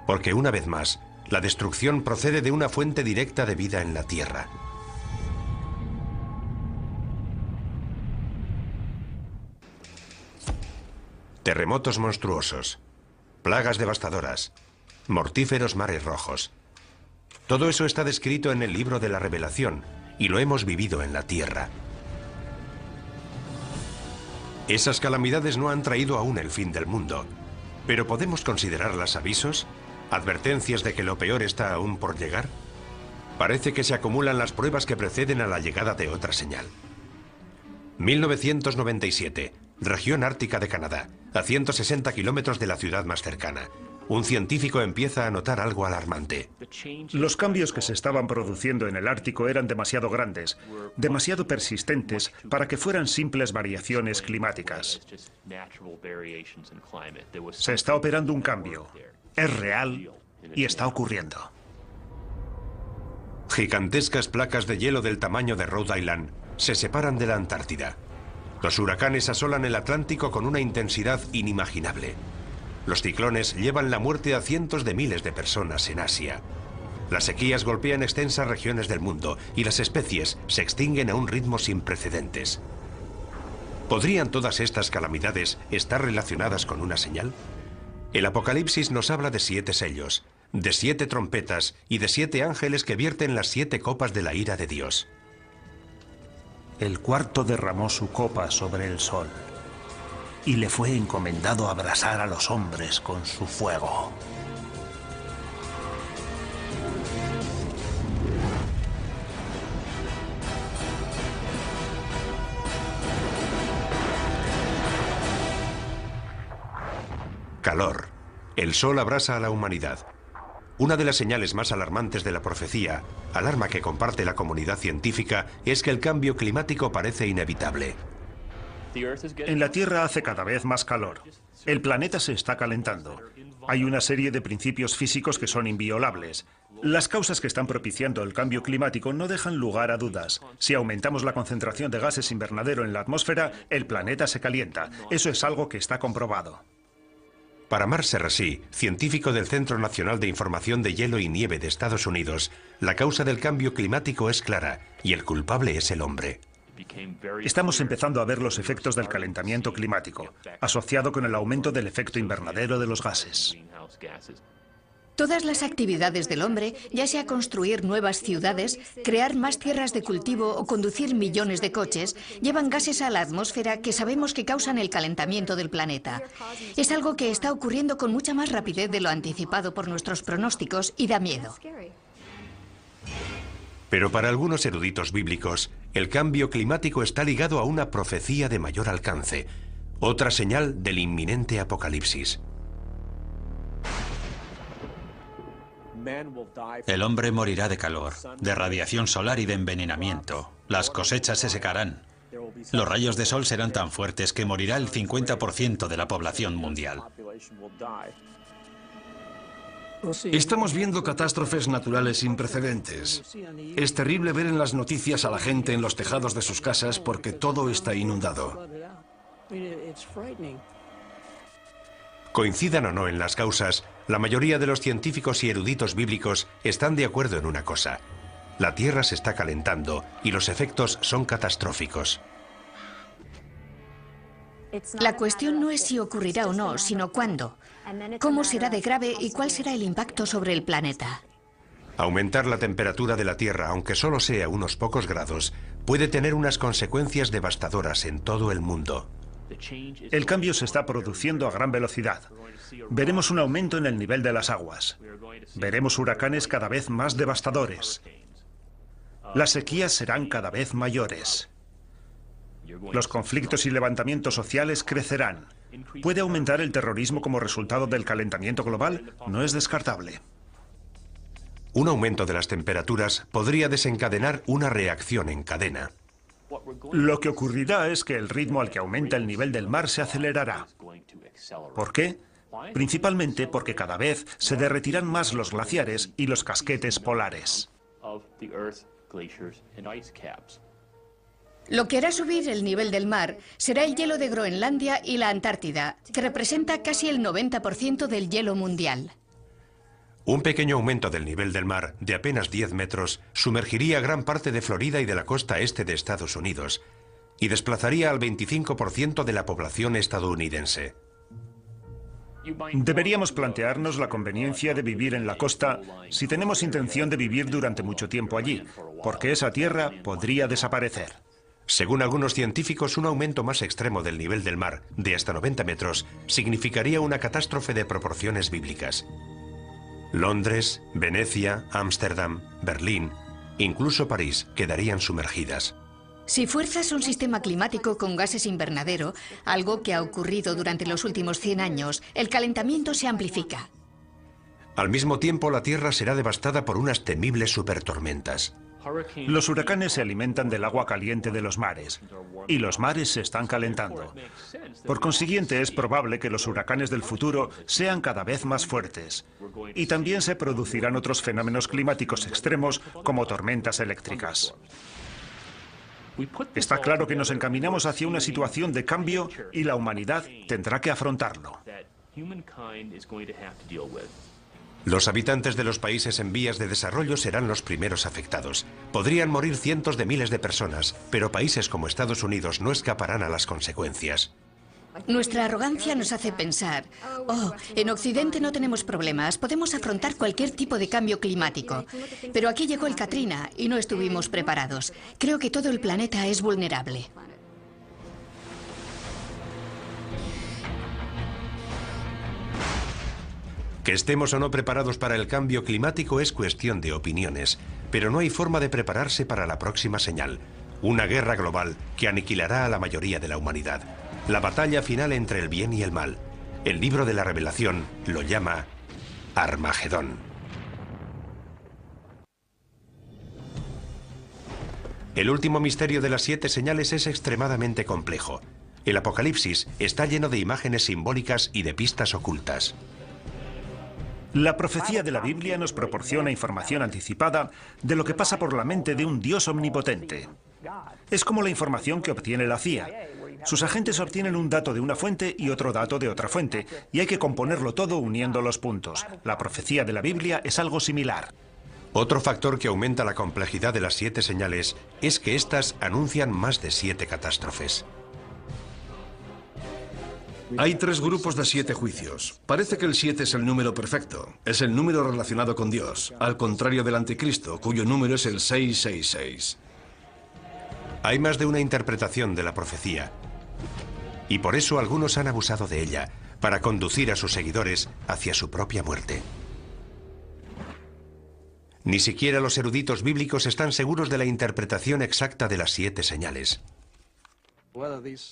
Speaker 1: porque una vez más, la destrucción procede de una fuente directa de vida en la tierra. Terremotos monstruosos, plagas devastadoras, mortíferos mares rojos. Todo eso está descrito en el libro de la Revelación y lo hemos vivido en la tierra. Esas calamidades no han traído aún el fin del mundo, ¿Pero podemos considerarlas avisos? ¿Advertencias de que lo peor está aún por llegar? Parece que se acumulan las pruebas que preceden a la llegada de otra señal. 1997, región ártica de Canadá, a 160 kilómetros de la ciudad más cercana. Un científico empieza a notar algo alarmante.
Speaker 2: Los cambios que se estaban produciendo en el Ártico eran demasiado grandes, demasiado persistentes para que fueran simples variaciones climáticas. Se está operando un cambio. Es real y está ocurriendo.
Speaker 1: Gigantescas placas de hielo del tamaño de Rhode Island se separan de la Antártida. Los huracanes asolan el Atlántico con una intensidad inimaginable. Los ciclones llevan la muerte a cientos de miles de personas en Asia. Las sequías golpean extensas regiones del mundo y las especies se extinguen a un ritmo sin precedentes. ¿Podrían todas estas calamidades estar relacionadas con una señal? El Apocalipsis nos habla de 7 sellos, de 7 trompetas y de 7 ángeles que vierten las 7 copas de la ira de Dios.
Speaker 2: El cuarto derramó su copa sobre el sol y le fue encomendado abrasar a los hombres con su fuego.
Speaker 1: Calor. El sol abrasa a la humanidad. Una de las señales más alarmantes de la profecía, alarma que comparte la comunidad científica, es que el cambio climático parece inevitable.
Speaker 2: En la Tierra hace cada vez más calor. El planeta se está calentando. Hay una serie de principios físicos que son inviolables. Las causas que están propiciando el cambio climático no dejan lugar a dudas. Si aumentamos la concentración de gases invernadero en la atmósfera, el planeta se calienta. Eso es algo que está comprobado.
Speaker 1: Para Mark Serrasí, científico del Centro Nacional de Información de Hielo y Nieve de Estados Unidos, la causa del cambio climático es clara y el culpable es el hombre.
Speaker 2: Estamos empezando a ver los efectos del calentamiento climático, asociado con el aumento del efecto invernadero de los gases.
Speaker 5: Todas las actividades del hombre, ya sea construir nuevas ciudades, crear más tierras de cultivo o conducir millones de coches, llevan gases a la atmósfera que sabemos que causan el calentamiento del planeta. Es algo que está ocurriendo con mucha más rapidez de lo anticipado por nuestros pronósticos y da miedo.
Speaker 1: Pero para algunos eruditos bíblicos, el cambio climático está ligado a una profecía de mayor alcance, otra señal del inminente apocalipsis.
Speaker 4: El hombre morirá de calor, de radiación solar y de envenenamiento. Las cosechas se secarán. Los rayos de sol serán tan fuertes que morirá el 50% de la población mundial.
Speaker 3: Estamos viendo catástrofes naturales sin precedentes. Es terrible ver en las noticias a la gente en los tejados de sus casas porque todo está inundado.
Speaker 1: Coincidan o no en las causas, la mayoría de los científicos y eruditos bíblicos están de acuerdo en una cosa. La Tierra se está calentando y los efectos son catastróficos.
Speaker 5: La cuestión no es si ocurrirá o no, sino cuándo. ¿Cómo será de grave y cuál será el impacto sobre el planeta?
Speaker 1: Aumentar la temperatura de la Tierra, aunque solo sea unos pocos grados, puede tener unas consecuencias devastadoras en todo el mundo.
Speaker 2: El cambio se está produciendo a gran velocidad. Veremos un aumento en el nivel de las aguas. Veremos huracanes cada vez más devastadores. Las sequías serán cada vez mayores. Los conflictos y levantamientos sociales crecerán. ¿Puede aumentar el terrorismo como resultado del calentamiento global? No es descartable.
Speaker 1: Un aumento de las temperaturas podría desencadenar una reacción en cadena.
Speaker 2: Lo que ocurrirá es que el ritmo al que aumenta el nivel del mar se acelerará. ¿Por qué? Principalmente porque cada vez se derretirán más los glaciares y los casquetes polares.
Speaker 5: Lo que hará subir el nivel del mar será el hielo de Groenlandia y la Antártida, que representa casi el 90% del hielo mundial.
Speaker 1: Un pequeño aumento del nivel del mar, de apenas 10 metros, sumergiría gran parte de Florida y de la costa este de Estados Unidos, y desplazaría al 25% de la población estadounidense.
Speaker 2: Deberíamos plantearnos la conveniencia de vivir en la costa si tenemos intención de vivir durante mucho tiempo allí, porque esa tierra podría desaparecer.
Speaker 1: Según algunos científicos, un aumento más extremo del nivel del mar, de hasta 90 metros, significaría una catástrofe de proporciones bíblicas. Londres, Venecia, Ámsterdam, Berlín, incluso París quedarían sumergidas.
Speaker 5: Si fuerzas un sistema climático con gases invernadero, algo que ha ocurrido durante los últimos 100 años, el calentamiento se amplifica.
Speaker 1: Al mismo tiempo, la Tierra será devastada por unas temibles supertormentas.
Speaker 2: Los huracanes se alimentan del agua caliente de los mares, y los mares se están calentando. Por consiguiente, es probable que los huracanes del futuro sean cada vez más fuertes. Y también se producirán otros fenómenos climáticos extremos, como tormentas eléctricas. Está claro que nos encaminamos hacia una situación de cambio y la humanidad tendrá que afrontarlo.
Speaker 1: Los habitantes de los países en vías de desarrollo serán los primeros afectados. Podrían morir cientos de miles de personas, pero países como Estados Unidos no escaparán a las consecuencias.
Speaker 5: Nuestra arrogancia nos hace pensar, en Occidente no tenemos problemas, podemos afrontar cualquier tipo de cambio climático. Pero aquí llegó el Katrina y no estuvimos preparados. Creo que todo el planeta es vulnerable.
Speaker 1: Que estemos o no preparados para el cambio climático es cuestión de opiniones, pero no hay forma de prepararse para la próxima señal. Una guerra global que aniquilará a la mayoría de la humanidad. La batalla final entre el bien y el mal. El libro de la Revelación lo llama Armagedón. El último misterio de las 7 señales es extremadamente complejo. El Apocalipsis está lleno de imágenes simbólicas y de pistas ocultas.
Speaker 2: La profecía de la Biblia nos proporciona información anticipada de lo que pasa por la mente de un Dios omnipotente. Es como la información que obtiene la CIA. Sus agentes obtienen un dato de una fuente y otro dato de otra fuente, y hay que componerlo todo uniendo los puntos. La profecía de la Biblia es algo similar.
Speaker 1: Otro factor que aumenta la complejidad de las 7 señales es que éstas anuncian más de 7 catástrofes.
Speaker 3: Hay 3 grupos de 7 juicios. Parece que el 7 es el número perfecto. Es el número relacionado con Dios, al contrario del anticristo, cuyo número es el 666.
Speaker 1: Hay más de una interpretación de la profecía. Y por eso algunos han abusado de ella, para conducir a sus seguidores hacia su propia muerte. Ni siquiera los eruditos bíblicos están seguros de la interpretación exacta de las 7 señales.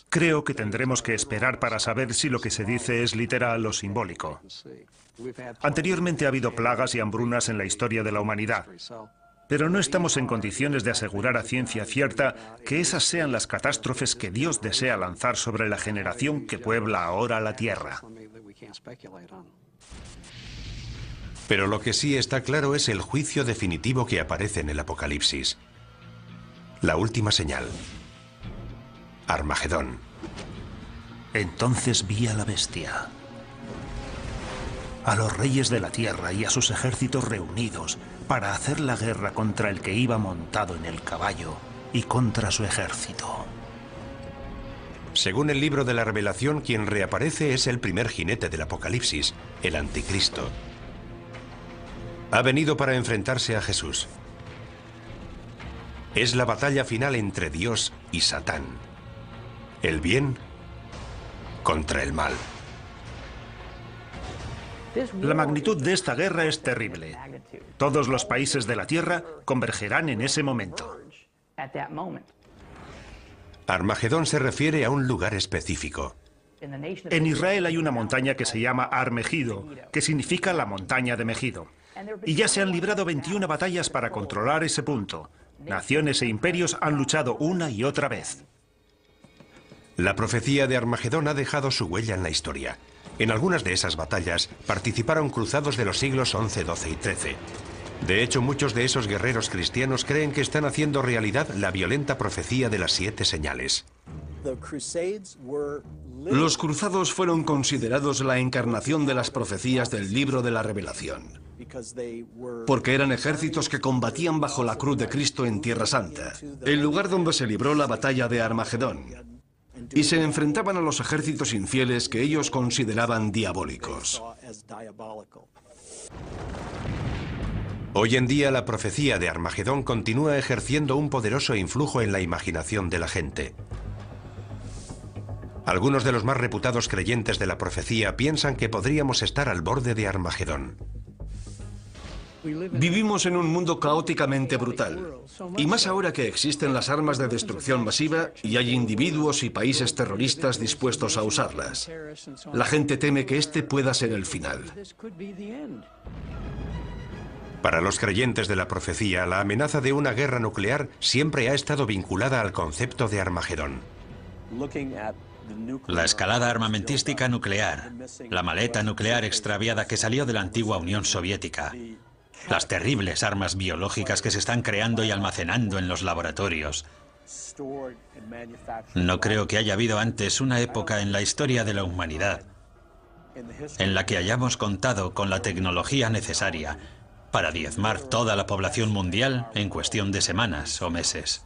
Speaker 2: Creo que tendremos que esperar para saber si lo que se dice es literal o simbólico. Anteriormente ha habido plagas y hambrunas en la historia de la humanidad, pero no estamos en condiciones de asegurar a ciencia cierta que esas sean las catástrofes que Dios desea lanzar sobre la generación que puebla ahora la tierra.
Speaker 1: Pero lo que sí está claro es el juicio definitivo que aparece en el Apocalipsis. La última señal. Armagedón.
Speaker 2: Entonces vi a la bestia, a los reyes de la tierra y a sus ejércitos reunidos para hacer la guerra contra el que iba montado en el caballo y contra su ejército.
Speaker 1: Según el libro de la Revelación, quien reaparece es el primer jinete del Apocalipsis, el Anticristo. Ha venido para enfrentarse a Jesús. Es la batalla final entre Dios y Satán. El bien contra el mal.
Speaker 2: La magnitud de esta guerra es terrible. Todos los países de la tierra convergerán en ese momento.
Speaker 1: Armagedón se refiere a un lugar específico.
Speaker 2: En Israel hay una montaña que se llama Har Megido, que significa la montaña de Megido. Y ya se han librado 21 batallas para controlar ese punto. Naciones e imperios han luchado una y otra vez.
Speaker 1: La profecía de Armagedón ha dejado su huella en la historia. En algunas de esas batallas participaron cruzados de los siglos XI, XII y XIII. De hecho, muchos de esos guerreros cristianos creen que están haciendo realidad la violenta profecía de las 7 señales.
Speaker 3: Los cruzados fueron considerados la encarnación de las profecías del libro de la Revelación, porque eran ejércitos que combatían bajo la cruz de Cristo en Tierra Santa, el lugar donde se libró la batalla de Armagedón, y se enfrentaban a los ejércitos infieles que ellos consideraban diabólicos.
Speaker 1: Hoy en día la profecía de Armagedón continúa ejerciendo un poderoso influjo en la imaginación de la gente. Algunos de los más reputados creyentes de la profecía piensan que podríamos estar al borde de Armagedón.
Speaker 3: Vivimos en un mundo caóticamente brutal, y más ahora que existen las armas de destrucción masiva y hay individuos y países terroristas dispuestos a usarlas. La gente teme que este pueda ser el final.
Speaker 1: Para los creyentes de la profecía, la amenaza de una guerra nuclear siempre ha estado vinculada al concepto de Armagedón.
Speaker 4: La escalada armamentística nuclear, la maleta nuclear extraviada que salió de la antigua Unión Soviética, las terribles armas biológicas que se están creando y almacenando en los laboratorios. No creo que haya habido antes una época en la historia de la humanidad en la que hayamos contado con la tecnología necesaria para diezmar toda la población mundial en cuestión de semanas o meses.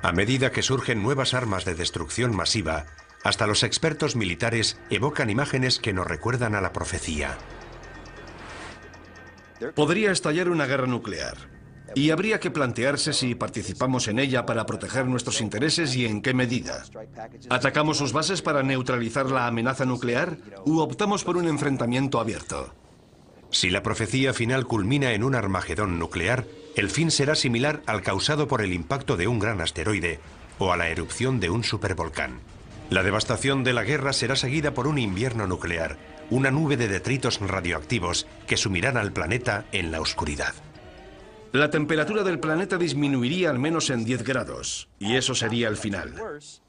Speaker 1: A medida que surgen nuevas armas de destrucción masiva, hasta los expertos militares evocan imágenes que nos recuerdan a la profecía.
Speaker 3: Podría estallar una guerra nuclear, y habría que plantearse si participamos en ella para proteger nuestros intereses y en qué medida. ¿Atacamos sus bases para neutralizar la amenaza nuclear u optamos por un enfrentamiento abierto?
Speaker 1: Si la profecía final culmina en un Armagedón nuclear, el fin será similar al causado por el impacto de un gran asteroide o a la erupción de un supervolcán. La devastación de la guerra será seguida por un invierno nuclear, una nube de detritos radioactivos que sumirán al planeta en la oscuridad.
Speaker 3: La temperatura del planeta disminuiría al menos en 10 grados, y eso sería el final.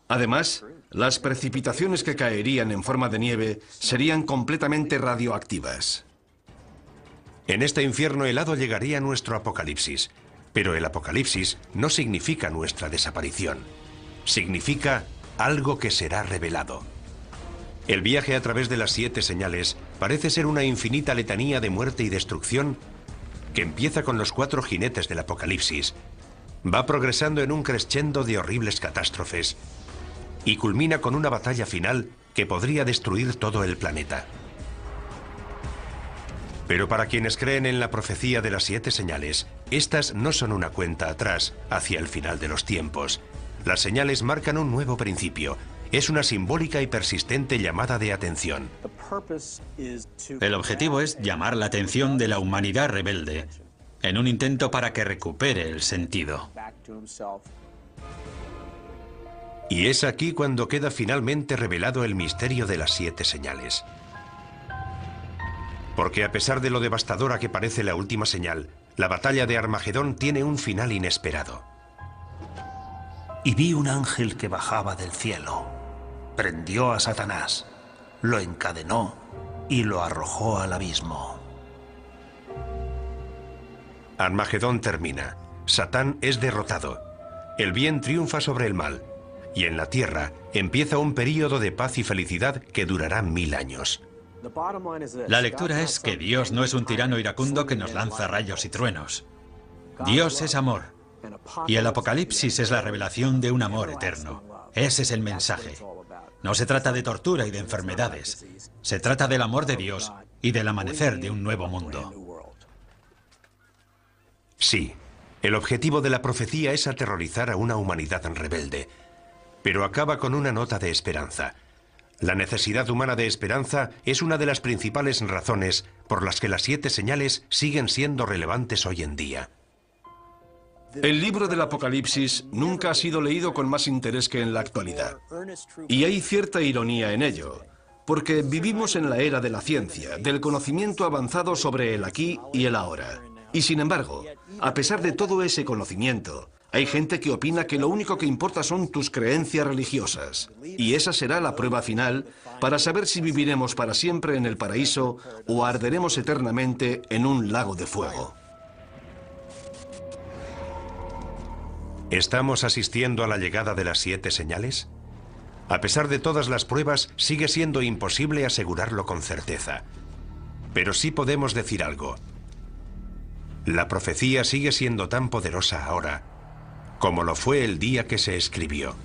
Speaker 3: Además, las precipitaciones que caerían en forma de nieve serían completamente radioactivas.
Speaker 1: En este infierno helado llegaría nuestro apocalipsis, pero el apocalipsis no significa nuestra desaparición. Significa algo que será revelado. El viaje a través de las 7 señales parece ser una infinita letanía de muerte y destrucción que empieza con los 4 jinetes del apocalipsis, va progresando en un crescendo de horribles catástrofes y culmina con una batalla final que podría destruir todo el planeta. Pero para quienes creen en la profecía de las 7 señales, estas no son una cuenta atrás hacia el final de los tiempos. Las señales marcan un nuevo principio. Es una simbólica y persistente llamada de atención.
Speaker 4: El objetivo es llamar la atención de la humanidad rebelde, en un intento para que recupere el sentido.
Speaker 1: Y es aquí cuando queda finalmente revelado el misterio de las 7 señales. Porque a pesar de lo devastadora que parece la última señal, la batalla de Armagedón tiene un final inesperado.
Speaker 2: Y vi un ángel que bajaba del cielo. Prendió a Satanás, lo encadenó y lo arrojó al abismo.
Speaker 1: Armagedón termina. Satán es derrotado. El bien triunfa sobre el mal. Y en la tierra empieza un período de paz y felicidad que durará 1000 años.
Speaker 4: La lectura es que Dios no es un tirano iracundo que nos lanza rayos y truenos. Dios es amor. Y el Apocalipsis es la revelación de un amor eterno. Ese es el mensaje. No se trata de tortura y de enfermedades. Se trata del amor de Dios y del amanecer de un nuevo mundo.
Speaker 1: Sí, el objetivo de la profecía es aterrorizar a una humanidad rebelde, pero acaba con una nota de esperanza. La necesidad humana de esperanza es una de las principales razones por las que las 7 señales siguen siendo relevantes hoy en día.
Speaker 3: El libro del Apocalipsis nunca ha sido leído con más interés que en la actualidad. Y hay cierta ironía en ello, porque vivimos en la era de la ciencia, del conocimiento avanzado sobre el aquí y el ahora. Y sin embargo, a pesar de todo ese conocimiento, hay gente que opina que lo único que importa son tus creencias religiosas. Y esa será la prueba final para saber si viviremos para siempre en el paraíso o arderemos eternamente en un lago de fuego.
Speaker 1: ¿Estamos asistiendo a la llegada de las 7 señales? A pesar de todas las pruebas, sigue siendo imposible asegurarlo con certeza. Pero sí podemos decir algo. La profecía sigue siendo tan poderosa ahora como lo fue el día que se escribió.